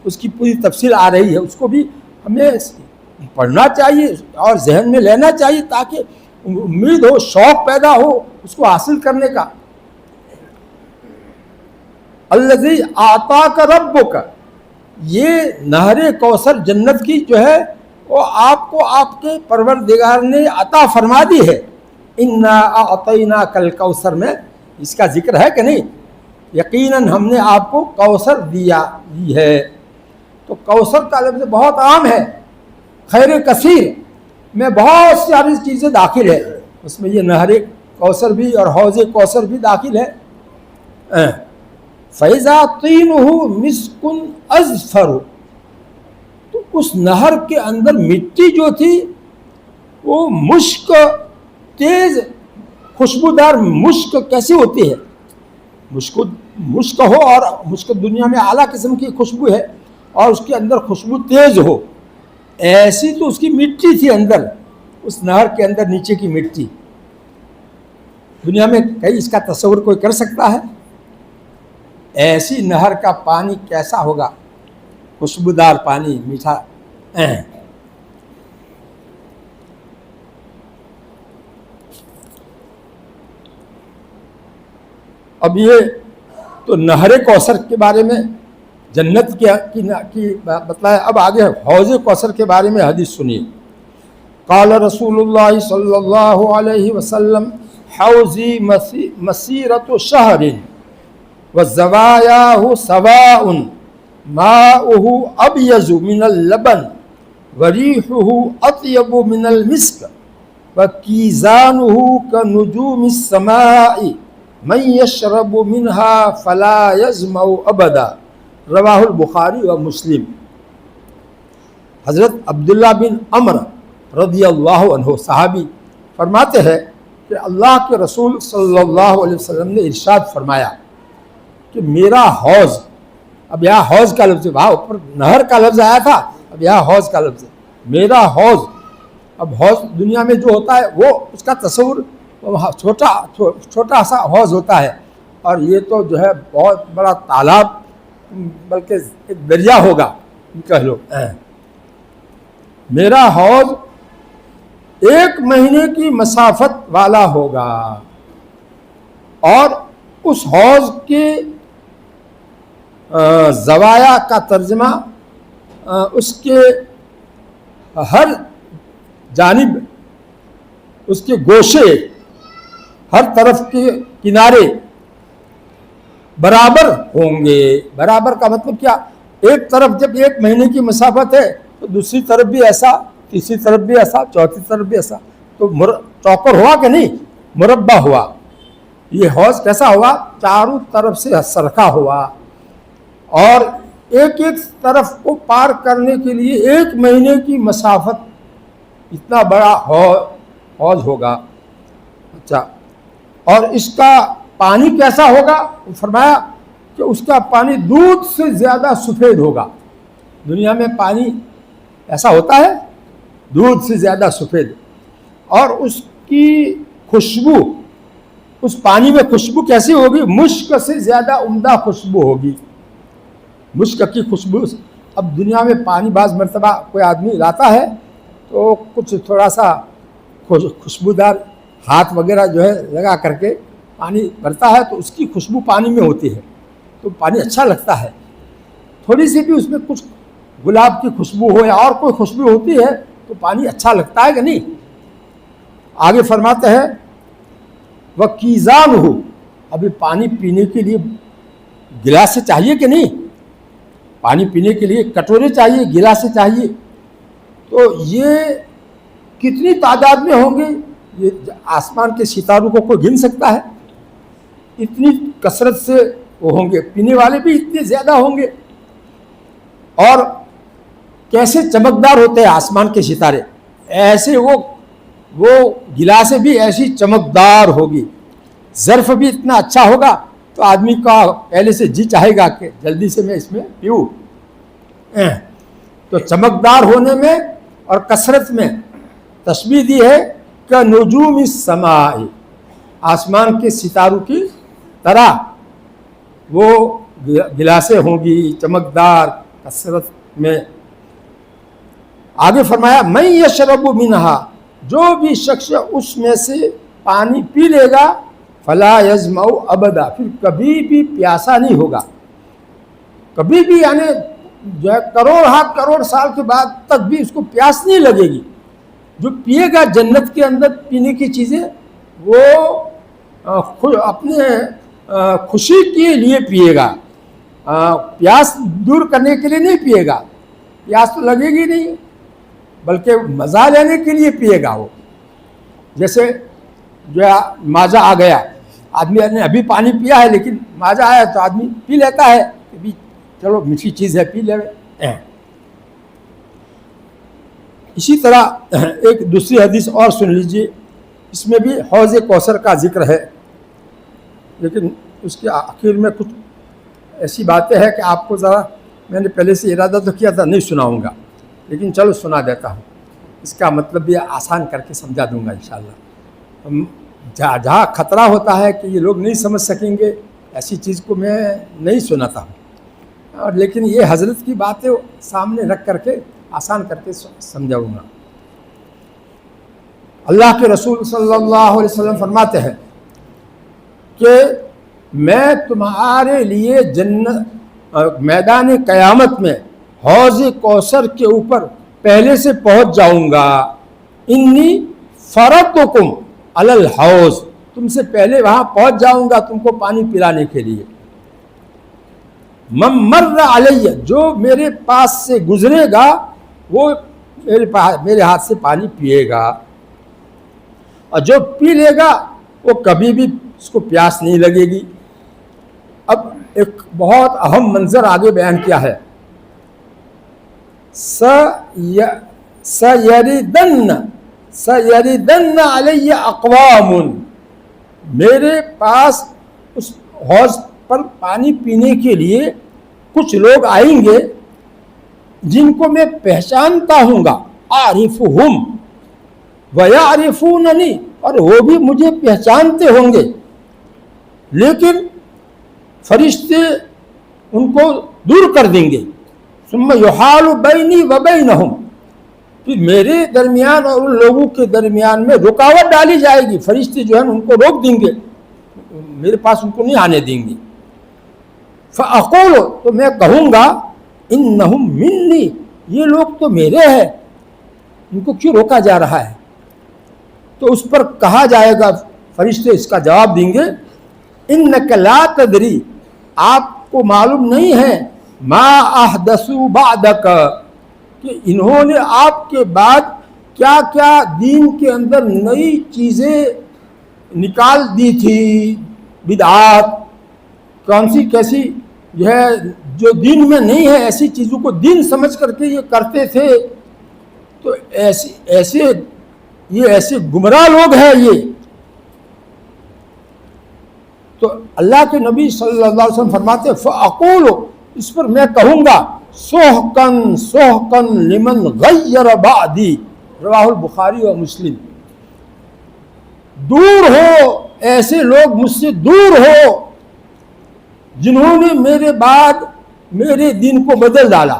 اس کی پوری تفصیل آ رہی ہے، اس کو بھی ہمیں پڑھنا چاہیے اور ذہن میں لینا چاہیے تاکہ امید ہو، شوق پیدا ہو اس کو حاصل کرنے کا. الذی اعطاک ربک، یہ نہر کوثر جنت کی جو ہے وہ آپ کو آپ کے پروردگار نے عطا فرما دی ہے. انا اعطیناک الکوثر میں اس کا ذکر ہے کہ نہیں؟ یقیناً ہم نے آپ کو کوثر دی ہے. تو کوثر کا لفظ بہت عام ہے، خیر کثیر میں بہت ساری چیزیں داخل ہے. اس میں یہ نہر کوثر بھی اور حوض کوثر بھی داخل ہے. فَإِذَا طِينُهُ مِسْكٌ أَزْفَرُ، تو اس نہر کے اندر مٹی جو تھی وہ مشک، تیز خوشبودار مشک کیسی ہوتی ہے؟ مشک ہو، اور مشک دنیا میں اعلیٰ قسم کی خوشبو ہے، اور اس کے اندر خوشبو تیز ہو، ایسی تو اس کی مٹی تھی اندر، اس نہر کے اندر نیچے کی مٹی. دنیا میں کہیں اس کا تصور کوئی کر سکتا ہے؟ ایسی نہر کا پانی کیسا ہوگا؟ خوشبودار پانی، میٹھا. اب یہ تو نہر کوثر کے بارے میں جنت کی بتلایا. اب آگے حوض کوثر کے بارے میں حدیث سنیے. قال رسول اللہ صلی اللہ علیہ وسلم حوضی مسیرۃ شہر وزوایاہ سواء ماؤہ ابیض من اللبن وریحہ اطیب من المسک وکیزانہ کنجوم السماء من یشرب منها فلا یظمأ ابدا. رواہ البخاری و مسلم. حضرت عبداللہ بن عمر رضی اللہ عنہ صحابی فرماتے ہیں کہ اللہ کے رسول صلی اللہ علیہ وسلم نے ارشاد فرمایا کہ میرا حوض، اب یہاں حوض کا لفظ، وہاں اوپر نہر کا لفظ آیا تھا، اب یہاں حوض کا لفظ، میرا حوض. اب حوض دنیا میں جو ہوتا ہے وہ اس کا تصور چھوٹا سا حوض ہوتا ہے، اور یہ تو جو ہے بہت بڑا تالاب، بلکہ ایک دریا ہوگا کہہ لو. میرا حوض 1 مہینے کی مسافت والا ہوگا، اور اس حوض کے زوایا کا ترجمہ اس کے ہر جانب، اس کے گوشے، ہر طرف کے کنارے برابر ہوں گے. برابر کا مطلب کیا؟ ایک طرف جب 1 مہینے کی مسافت ہے تو دوسری طرف بھی ایسا، تیسری طرف بھی ایسا، چوتھی طرف بھی ایسا، تو چوکر ہوا کہ نہیں؟ مربع ہوا. یہ حوض کیسا ہوا؟ چاروں طرف سے سرخا ہوا، اور ایک طرف کو پار کرنے کے لیے 1 مہینے کی مسافت، اتنا بڑا حوض ہوگا. اچھا، اور اس کا پانی کیسا ہوگا؟ فرمایا کہ اس کا پانی دودھ سے زیادہ سفید ہوگا. دنیا میں پانی ایسا ہوتا ہے دودھ سے زیادہ سفید، اور اس کی خوشبو، اس پانی میں خوشبو کیسی ہوگی؟ مشک سے زیادہ عمدہ خوشبو ہوگی، مشک کی خوشبو۔ اب دنیا میں پانی بعض مرتبہ کوئی آدمی لاتا ہے تو کچھ تھوڑا سا خوشبودار ہاتھ وغیرہ جو ہے لگا کر کے پانی بھرتا ہے تو اس کی خوشبو پانی میں ہوتی ہے تو پانی اچھا لگتا ہے۔ تھوڑی سی بھی اس میں کچھ گلاب کی خوشبو ہو یا اور کوئی خوشبو ہوتی ہے تو پانی اچھا لگتا ہے کہ نہیں؟ آگے فرماتے ہیں وَقِيزَانُهُ، ابھی پانی پینے کے لیے گلاس چاہیے کہ نہیں؟ پانی پینے کے لیے کٹورے چاہیے، گلاس چاہیے، تو یہ کتنی تعداد میں ہوں گے؟ یہ آسمان کے ستاروں کو کوئی گن سکتا ہے؟ اتنی کثرت سے وہ ہوں گے، پینے والے بھی اتنے زیادہ ہوں گے۔ اور کیسے چمکدار ہوتے ہیں آسمان کے ستارے، ایسے وہ گلاسیں بھی ایسی چمکدار ہوگی، ظرف بھی اتنا اچھا ہوگا تو آدمی کا پہلے سے جی چاہے گا کہ جلدی سے میں اس میں پیوں۔ تو چمکدار ہونے میں اور کثرت میں تشبیہ دی ہے کہ نجوم السماء، آسمان کے ستاروں کی طرح وہ گلاسیں ہوں گی چمکدار کثرت میں۔ آگے فرمایا من یشرب منہا، جو بھی شخص اس میں سے پانی پی لے گا فلا یظمأ ابدا، پھر کبھی بھی پیاسا نہیں ہوگا، کبھی بھی، یعنی جو ہے کروڑ سال کے بعد تک بھی اس کو پیاس نہیں لگے گی۔ جو پیے گا جنت کے اندر پینے کی چیزیں وہ اپنے خوشی کے لیے پیے گا، پیاس دور کرنے کے لیے نہیں پیے گا، پیاس تو لگے گی نہیں بلکہ مزہ لینے کے لیے پیے گا وہ۔ جیسے جو ہے مازہ آ گیا، آدمی نے ابھی پانی پیا ہے لیکن مازہ آیا تو آدمی پی لیتا ہے کہ بھی چلو میٹھی چیز ہے پی لے۔ اسی طرح ایک دوسری حدیث اور سن لیجئے، اس میں بھی حوض کوثر کا ذکر ہے، لیکن اس کے آخر میں کچھ ایسی باتیں ہیں کہ آپ کو ذرا، میں نے پہلے سے ارادہ تو کیا تھا نہیں سناؤں گا لیکن چلو سنا دیتا ہوں، اس کا مطلب بھی آسان کر کے سمجھا دوں گا انشاءاللہ۔ جہاں خطرہ ہوتا ہے کہ یہ لوگ نہیں سمجھ سکیں گے ایسی چیز کو میں نہیں سناتا ہوں، اور لیکن یہ حضرت کی باتیں سامنے رکھ کر کے آسان کر کے سمجھاؤں گا۔ اللہ کے رسول صلی اللہ علیہ وسلم فرماتے ہیں کہ میں تمہارے لیے میدان قیامت میں حوض کوثر کے اوپر پہلے سے پہنچ جاؤں گا، انی فرطکم علی الحوض، تم سے پہلے وہاں پہنچ جاؤں گا تم کو پانی پلانے کے لیے۔ من مر علیہ، جو میرے پاس سے گزرے گا وہ میرے ہاتھ سے پانی پیے گا، اور جو پی لے گا وہ کبھی بھی اس کو پیاس نہیں لگے گی۔ اب ایک بہت اہم منظر آگے بیان کیا ہے، سَيَرِدَنَّ عَلَيَّ اقوام، میرے پاس اس حوض پر پانی پینے کے لیے کچھ لوگ آئیں گے جن کو میں پہچانتا ہوں گا، عارفہم ویعرفوننی، اور وہ بھی مجھے پہچانتے ہوں گے، لیکن فرشتے ان کو دور کر دیں گے۔ ثم یحال بینی وبینہم، پھر میرے درمیان اور ان لوگوں کے درمیان میں رکاوٹ ڈالی جائے گی، فرشتے جو ہیں ان کو روک دیں گے، میرے پاس ان کو نہیں آنے دیں گے۔ فاقول، تو میں کہوں گا انہم منی، یہ لوگ تو میرے ہیں، ان کو کیوں روکا جا رہا ہے؟ تو اس پر کہا جائے گا، فرشتے اس کا جواب دیں گے، انک لا تدری، آپ کو معلوم نہیں ہے، ما احدثوا بعدک، کہ انہوں نے آپ کے بعد کیا کیا دین کے اندر نئی چیزیں نکال دی تھی، بدعات، کون سی کیسی جو ہے جو دین میں نہیں ہے، ایسی چیزوں کو دین سمجھ کر کے یہ کرتے تھے، تو ایسے گمراہ لوگ ہیں یہ۔ تو اللہ کے نبی صلی اللہ علیہ وسلم فرماتے فاقول، اس پر میں کہوں گا سحقن سحقن لمن غیر بعدی، رواہ البخاری و مسلم، دور ہو ایسے لوگ مجھ سے دور ہو جنہوں نے میرے بعد میرے دین کو بدل ڈالا،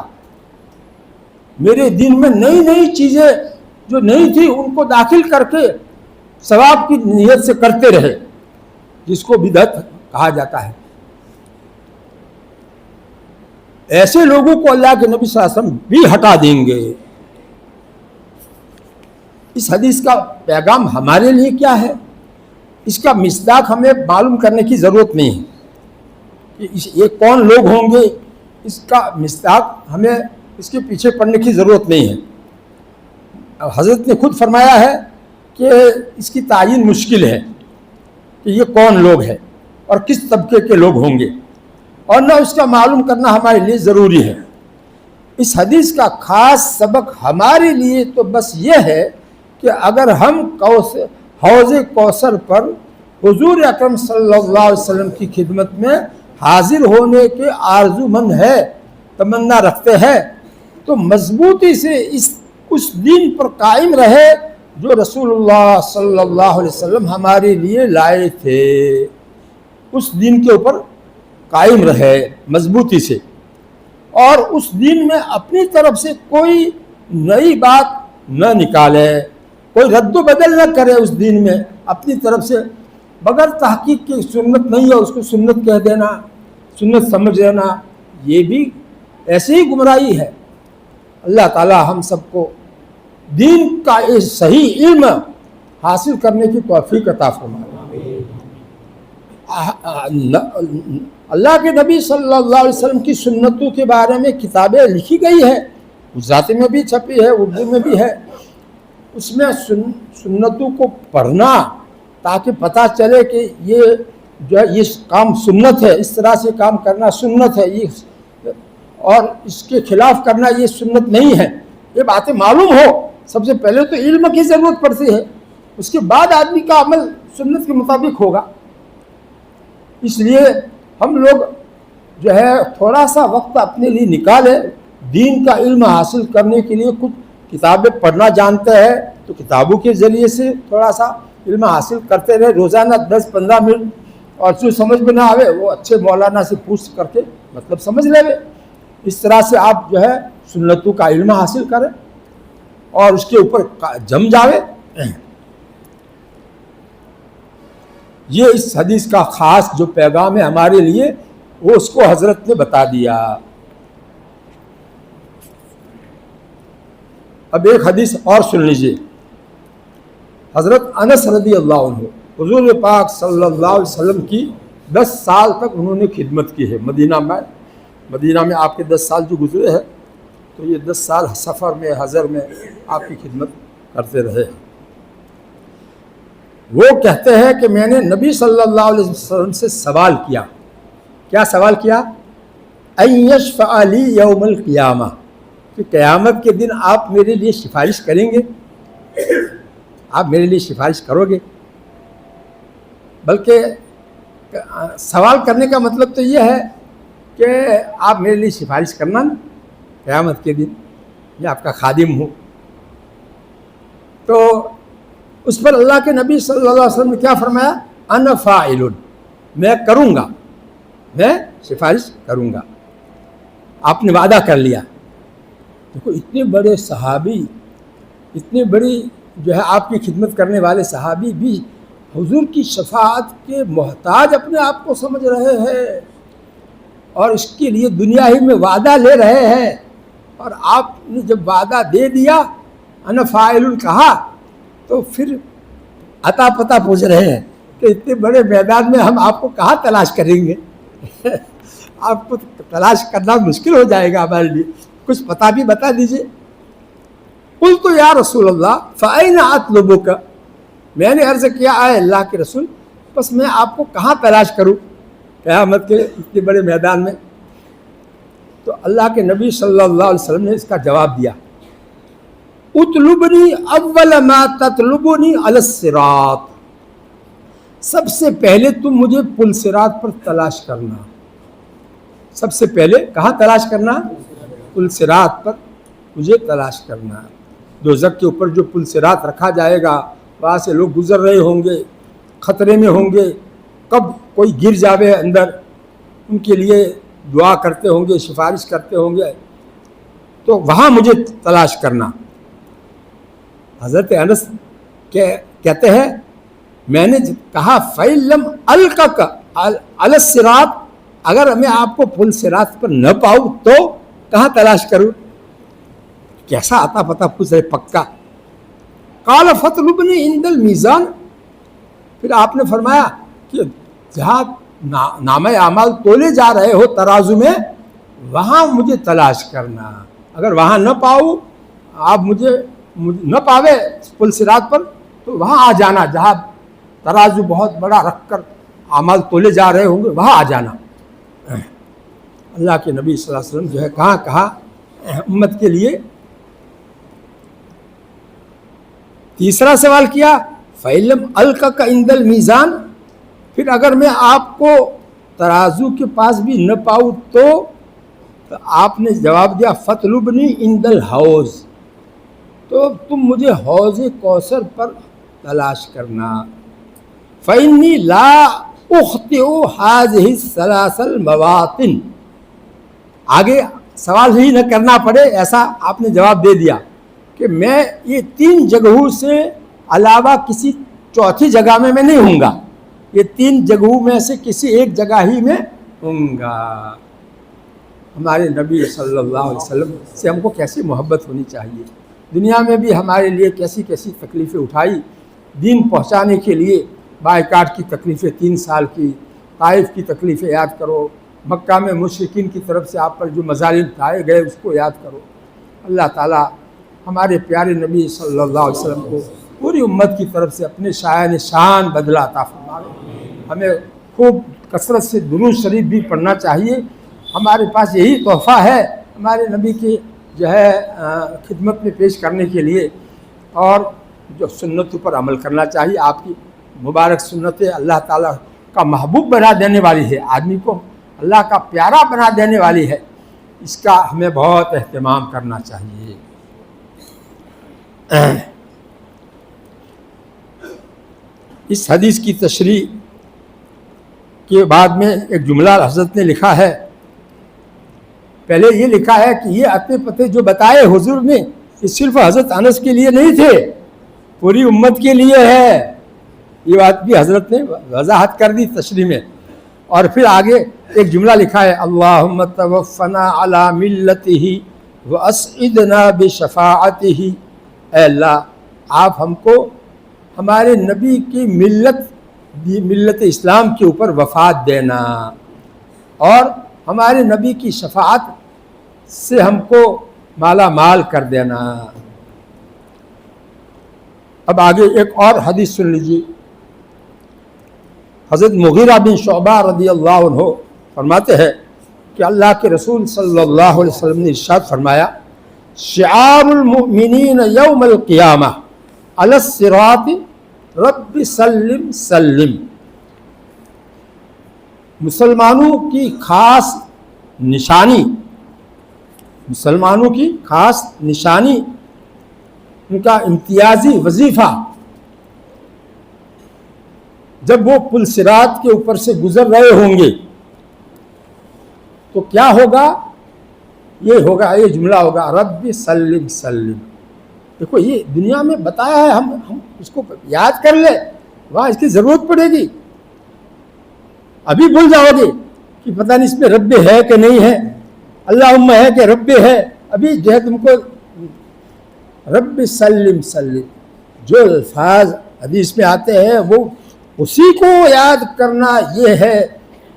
میرے دین میں نئی نئی چیزیں جو نہیں تھی ان کو داخل کر کے ثواب کی نیت سے کرتے رہے، جس کو بدعت کہا جاتا ہے۔ ایسے لوگوں کو اللہ کے نبی صلی اللہ علیہ وسلم بھی ہٹا دیں گے۔ اس حدیث کا پیغام ہمارے لیے کیا ہے؟ اس کا مصداق ہمیں معلوم کرنے کی ضرورت نہیں ہے کہ یہ کون لوگ ہوں گے، اس کا مصداق ہمیں اس کے پیچھے پڑنے کی ضرورت نہیں ہے۔ حضرت نے خود فرمایا ہے کہ اس کی تعین مشکل ہے کہ یہ کون لوگ ہیں اور کس طبقے کے لوگ ہوں گے، اور نہ اس کا معلوم کرنا ہمارے لیے ضروری ہے۔ اس حدیث کا خاص سبق ہمارے لیے تو بس یہ ہے کہ اگر ہم حوض کوثر پر حضور اکرم صلی اللہ علیہ وسلم کی خدمت میں حاضر ہونے کے آرزو مند ہے، تمنا رکھتے ہیں، تو مضبوطی سے اس دین پر قائم رہے جو رسول اللہ صلی اللہ علیہ وسلم ہمارے لیے لائے تھے۔ اس دین کے اوپر قائم رہے مضبوطی سے، اور اس دین میں اپنی طرف سے کوئی نئی بات نہ نکالے، کوئی رد و بدل نہ کرے اس دین میں اپنی طرف سے، بغیر تحقیق کی سنت نہیں ہے اس کو سنت کہہ دینا، سنت سمجھ لینا، یہ بھی ایسے ہی گمراہی ہے۔ اللہ تعالی ہم سب کو دین کا صحیح علم حاصل کرنے کی توفیق عطا فرمائے۔ اللہ کے نبی صلی اللہ علیہ وسلم کی سنتوں کے بارے میں کتابیں لکھی گئی ہے، گجراتی میں بھی چھپی ہے، اردو میں بھی ہے۔ اس میں سنتوں کو پڑھنا تاکہ پتہ چلے کہ یہ جو ہے یہ کام سنت ہے، اس طرح سے کام کرنا سنت ہے، یہ اور اس کے خلاف کرنا یہ سنت نہیں ہے، یہ باتیں معلوم ہو۔ سب سے پہلے تو علم کی ضرورت پڑتی ہے، اس کے بعد آدمی کا عمل سنت کے مطابق ہوگا۔ اس لیے ہم لوگ جو ہے تھوڑا سا وقت اپنے لیے نکالے، دین کا علم حاصل کرنے کے لیے کچھ کتابیں پڑھنا جانتے ہیں تو کتابوں کے ذریعے سے تھوڑا سا علم حاصل کرتے رہے، روزانہ 10-15 منٹ، اور جو سمجھ میں نہ آوے وہ اچھے مولانا سے پوچھ کر کے مطلب سمجھ لے۔ اس طرح سے آپ جو ہے سنتوں کا علم حاصل کریں اور اس کے اوپر جم جاوے۔ یہ اس حدیث کا خاص جو پیغام ہے ہمارے لیے، وہ اس کو حضرت نے بتا دیا۔ اب ایک حدیث اور سن لیجئے۔ حضرت انس رضی اللہ عنہ حضور پاک صلی اللہ علیہ وسلم کی 10 سال تک انہوں نے خدمت کی ہے مدینہ میں آپ کے 10 سال جو گزرے ہیں، تو یہ 10 سال سفر میں حضر میں آپ کی خدمت کرتے رہے ہیں۔ وہ کہتے ہیں کہ میں نے نبی صلی اللہ علیہ وسلم سے سوال کیا۔ کیا سوال کیا؟ ان یشفع لی یوم القیامہ، کہ قیامت کے دن آپ میرے لیے سفارش کریں گے، آپ میرے لیے سفارش کرو گے۔ بلکہ سوال کرنے کا مطلب تو یہ ہے کہ آپ میرے لیے سفارش کرنا نا قیامت کے دن، میں آپ کا خادم ہوں۔ تو اس پر اللہ کے نبی صلی اللہ علیہ وسلم نے کیا فرمایا؟ انا فاعل، میں کروں گا، میں سفارش کروں گا۔ آپ نے وعدہ کر لیا۔ دیکھو اتنے بڑے صحابی، اتنے بڑی جو ہے آپ کی خدمت کرنے والے صحابی بھی حضور کی شفاعت کے محتاج اپنے آپ کو سمجھ رہے ہیں، اور اس کے لیے دنیا ہی میں وعدہ لے رہے ہیں، اور آپ نے جب وعدہ دے دیا، انا فاعل کہا، تو پھر عطا پتہ پوچھ رہے ہیں کہ اتنے بڑے میدان میں ہم آپ کو کہاں تلاش کریں گے؟ آپ کو تلاش کرنا مشکل ہو جائے گا ہمارے لیے، کچھ پتہ بھی بتا دیجئے۔ قلت یا رسول اللہ فأین اطلبک، میں نے عرض کیا اے اللہ کے رسول، بس میں آپ کو کہاں تلاش کروں قیامت کے اتنے بڑے میدان میں؟ تو اللہ کے نبی صلی اللہ علیہ وسلم نے اس کا جواب دیا، اطلبنی اول ما تطلبنی علی الصراط، سب سے پہلے تم مجھے پل صراط پر تلاش کرنا۔ سب سے پہلے کہاں تلاش کرنا؟ پل صراط پر مجھے تلاش کرنا۔ دوزخ کے اوپر جو پل صراط رکھا جائے گا، وہاں سے لوگ گزر رہے ہوں گے، خطرے میں ہوں گے، کب کوئی گر جاوے اندر، ان کے لیے دعا کرتے ہوں گے، سفارش کرتے ہوں گے، تو وہاں مجھے تلاش کرنا۔ حضرت انس کہتے ہیں میں نے کہا فَإِلَّمْ أَلْقَكَ عَلَى الصِّرَاطِ، اگر میں آپ کو پل صراط پر نہ پاؤں تو کہاں تلاش کروں؟ کیسا آتا پتا پوچھ رہے پکا۔ قَالَ فَاطْلُبْنِي عِنْدَ الْمِيزَانِ، پھر آپ نے فرمایا کہ جہاں نامہ اعمال تولے جا رہے ہو ترازو میں، وہاں مجھے تلاش کرنا۔ اگر وہاں نہ پاؤں، آپ مجھے نہ پاوے پل صراط پر، تو وہاں آ جانا، جہاں ترازو بہت بڑا رکھ کر اعمال تولے جا رہے ہوں گے وہاں آ جانا۔ اللہ کے نبی صلی اللہ علیہ وسلم جو ہے کہا امت کے لیے۔ تیسرا سوال کیا فَإِلَّمْ أَلْقَكَ عِنْدَ الْمِيزَانِ، پھر اگر میں آپ کو ترازو کے پاس بھی نہ پاؤں تو آپ نے جواب دیا فَاطْلُبْنِي عِنْدَ الْحَوْضِ، تو تم مجھے حوض کوثر پر تلاش کرنا۔ فَإِنِّي لَا أُخْطِئُ هَذِهِ الثَّلَاثَ الْمَوَاطِنِ، آگے سوال ہی نہ کرنا پڑے ایسا آپ نے جواب دے دیا کہ میں یہ 3 جگہوں سے علاوہ کسی چوتھی جگہ میں نہیں ہوں گا، یہ 3 جگہوں میں سے کسی ایک جگہ ہی میں ہوں گا۔ ہمارے نبی صلی اللہ علیہ وسلم سے ہم کو کیسی محبت ہونی چاہیے، دنیا میں بھی ہمارے لیے کیسی کیسی تکلیفیں اٹھائی دین پہنچانے کے لیے۔ بائیکاٹ کی تکلیفیں 3 سال کی، طائف کی تکلیفیں یاد کرو، مکہ میں مشرکین کی طرف سے آپ پر جو مظالم ڈھائے گئے اس کو یاد کرو۔ اللہ تعالیٰ ہمارے پیارے نبی صلی اللہ علیہ وسلم کو پوری امت کی طرف سے اپنے شان بدلہ عطا فرمائے۔ ہمیں خوب کثرت سے درود شریف بھی پڑھنا چاہیے، ہمارے پاس یہی تحفہ ہے ہمارے نبی کی جو ہے خدمت میں پیش کرنے کے لیے، اور جو سنتوں پر عمل کرنا چاہیے۔ آپ کی مبارک سنتیں اللہ تعالیٰ کا محبوب بنا دینے والی ہے، آدمی کو اللہ کا پیارا بنا دینے والی ہے، اس کا ہمیں بہت اہتمام کرنا چاہیے۔ اس حدیث کی تشریح کے بعد میں ایک جملہ حضرت نے لکھا ہے، پہلے یہ لکھا ہے کہ یہ اتے پتے جو بتائے حضور نے یہ صرف حضرت انس کے لیے نہیں تھے، پوری امت کے لیے ہے۔ یہ بات بھی حضرت نے وضاحت کر دی تشریح میں۔ اور پھر آگے ایک جملہ لکھا ہے اللہم توفنا علی ملتہ واسعدنا بشفاعتہ، اے اللہ آپ ہم کو ہمارے نبی کی ملت اسلام کے اوپر وفات دینا، اور ہمارے نبی کی شفاعت سے ہم کو مالا مال کر دینا۔ اب آگے ایک اور حدیث سن لیجیے۔ حضرت مغیرہ بن شعبہ رضی اللہ عنہ فرماتے ہیں کہ اللہ کے رسول صلی اللہ علیہ وسلم نے ارشاد فرمایا شعار المؤمنین یوم القیامہ علی الصراط رب سلم سلم، مسلمانوں کی خاص نشانی، ان کا امتیازی وظیفہ، جب وہ پل صراط کے اوپر سے گزر رہے ہوں گے تو کیا ہوگا؟ یہ جملہ ہوگا رب سلم سلم۔ دیکھو یہ دنیا میں بتایا ہے، ہم اس کو یاد کر لیں، وہاں اس کی ضرورت پڑے گی۔ ابھی بھول جاؤ گے کہ پتہ نہیں اس میں رب ہے کہ نہیں ہے، اللہم ہے کہ رب ہے، ابھی جو ہے تم کو رب سلم سلم جو الفاظ حدیث میں آتے ہیں وہ اسی کو یاد کرنا، یہ ہے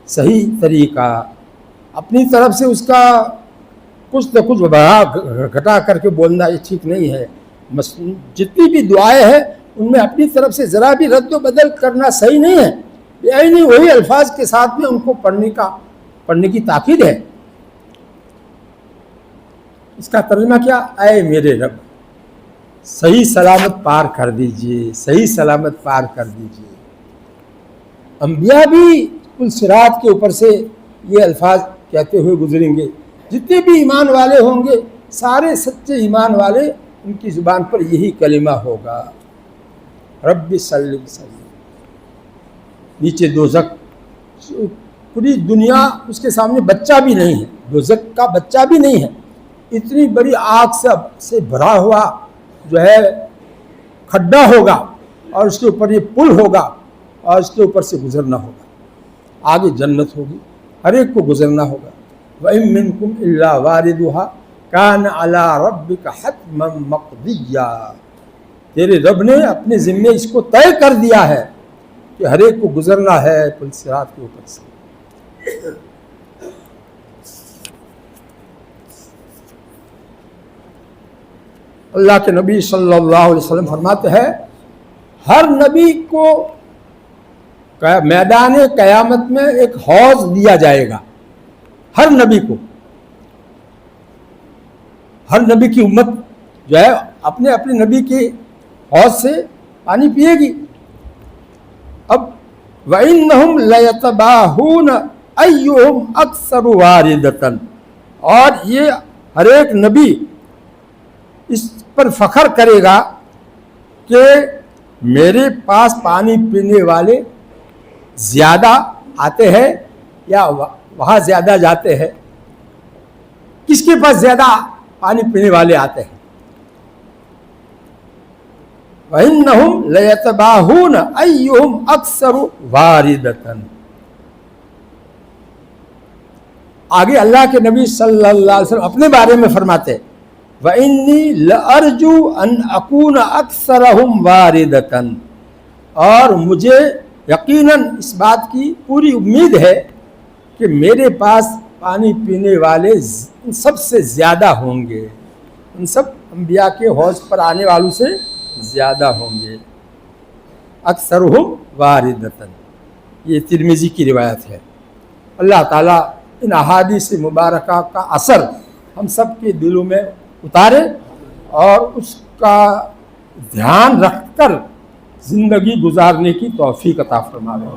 صحیح طریقہ۔ اپنی طرف سے اس کا کچھ نہ کچھ گھٹا کر کے بولنا یہ ٹھیک نہیں ہے۔ جتنی بھی دعائیں ہیں ان میں اپنی طرف سے ذرا بھی رد و بدل کرنا صحیح نہیں ہے، یعنی وہی الفاظ کے ساتھ میں ان کو پڑھنے کی تاکید ہے۔ اس کا ترجمہ کیا؟ اے میرے رب صحیح سلامت پار کر دیجئے، صحیح سلامت پار کر دیجئے۔ انبیاء بھی پل صراط کے اوپر سے یہ الفاظ کہتے ہوئے گزریں گے، جتنے بھی ایمان والے ہوں گے سارے سچے ایمان والے ان کی زبان پر یہی کلمہ ہوگا رب سلم سلم۔ نیچے دوزخ، پوری دنیا اس کے سامنے بچہ بھی نہیں ہے، دوزخ کا بچہ بھی نہیں ہے، اتنی بڑی آگ سے بھرا ہوا جو ہے کھڈا ہوگا، اور اس کے اوپر یہ پل ہوگا، اور اس کے اوپر سے گزرنا ہوگا، آگے جنت ہوگی، ہر ایک کو گزرنا ہوگا۔ وَإِن مِّنكُمْ إِلَّا وَارِدُهَا كَانَ عَلَىٰ رَبِّكَ حَتْمًا مَّقْضِيًّا، تیرے رب نے اپنے ذمے اس کو طے کر دیا ہے کہ ہر ایک کو گزرنا ہے پل صراط کے اوپر سے۔ اللہ کے نبی صلی اللہ علیہ وسلم فرماتے ہیں ہر نبی کو میدان قیامت میں ایک حوض دیا جائے گا، ہر نبی کو، ہر نبی کی امت جو ہے اپنے اپنے نبی کے حوض سے پانی پیے گی۔ اب وَإِنَّهُمْ لَيَتَبَاهُونَ أَيُّهُمْ أَكْثَرُ وَارِدَةً، اور یہ ہر ایک نبی اس پر فخر کرے گا کہ میرے پاس پانی پینے والے زیادہ آتے ہیں یا وہاں زیادہ جاتے ہیں، کس کے پاس زیادہ پانی پینے والے آتے ہیں۔ وَإِنَّهُمْ لَيَتَبَاهُونَ أَيُّهُمْ أَكْثَرُ وَارِدَةً۔ آگے اللہ کے نبی صلی اللہ علیہ وسلم اپنے بارے میں فرماتے وَإِنِّي لَأَرْجُو أَنْ أَكُونَ أَكْثَرَهُمْ وَارِدَةً، اور مجھے یقیناً اس بات کی پوری امید ہے کہ میرے پاس پانی پینے والے ان سب سے زیادہ ہوں گے، ان سب انبیاء کے حوض پر آنے والوں سے زیادہ ہوں گے۔ اکثرہم واردۃ، یہ ترمذی کی روایت ہے۔ اللہ تعالیٰ ان احادیث مبارکہ کا اثر ہم سب کے دلوں میں اتارے اور اس کا دھیان رکھ کر زندگی گزارنے کی توفیق عطا فرمائے۔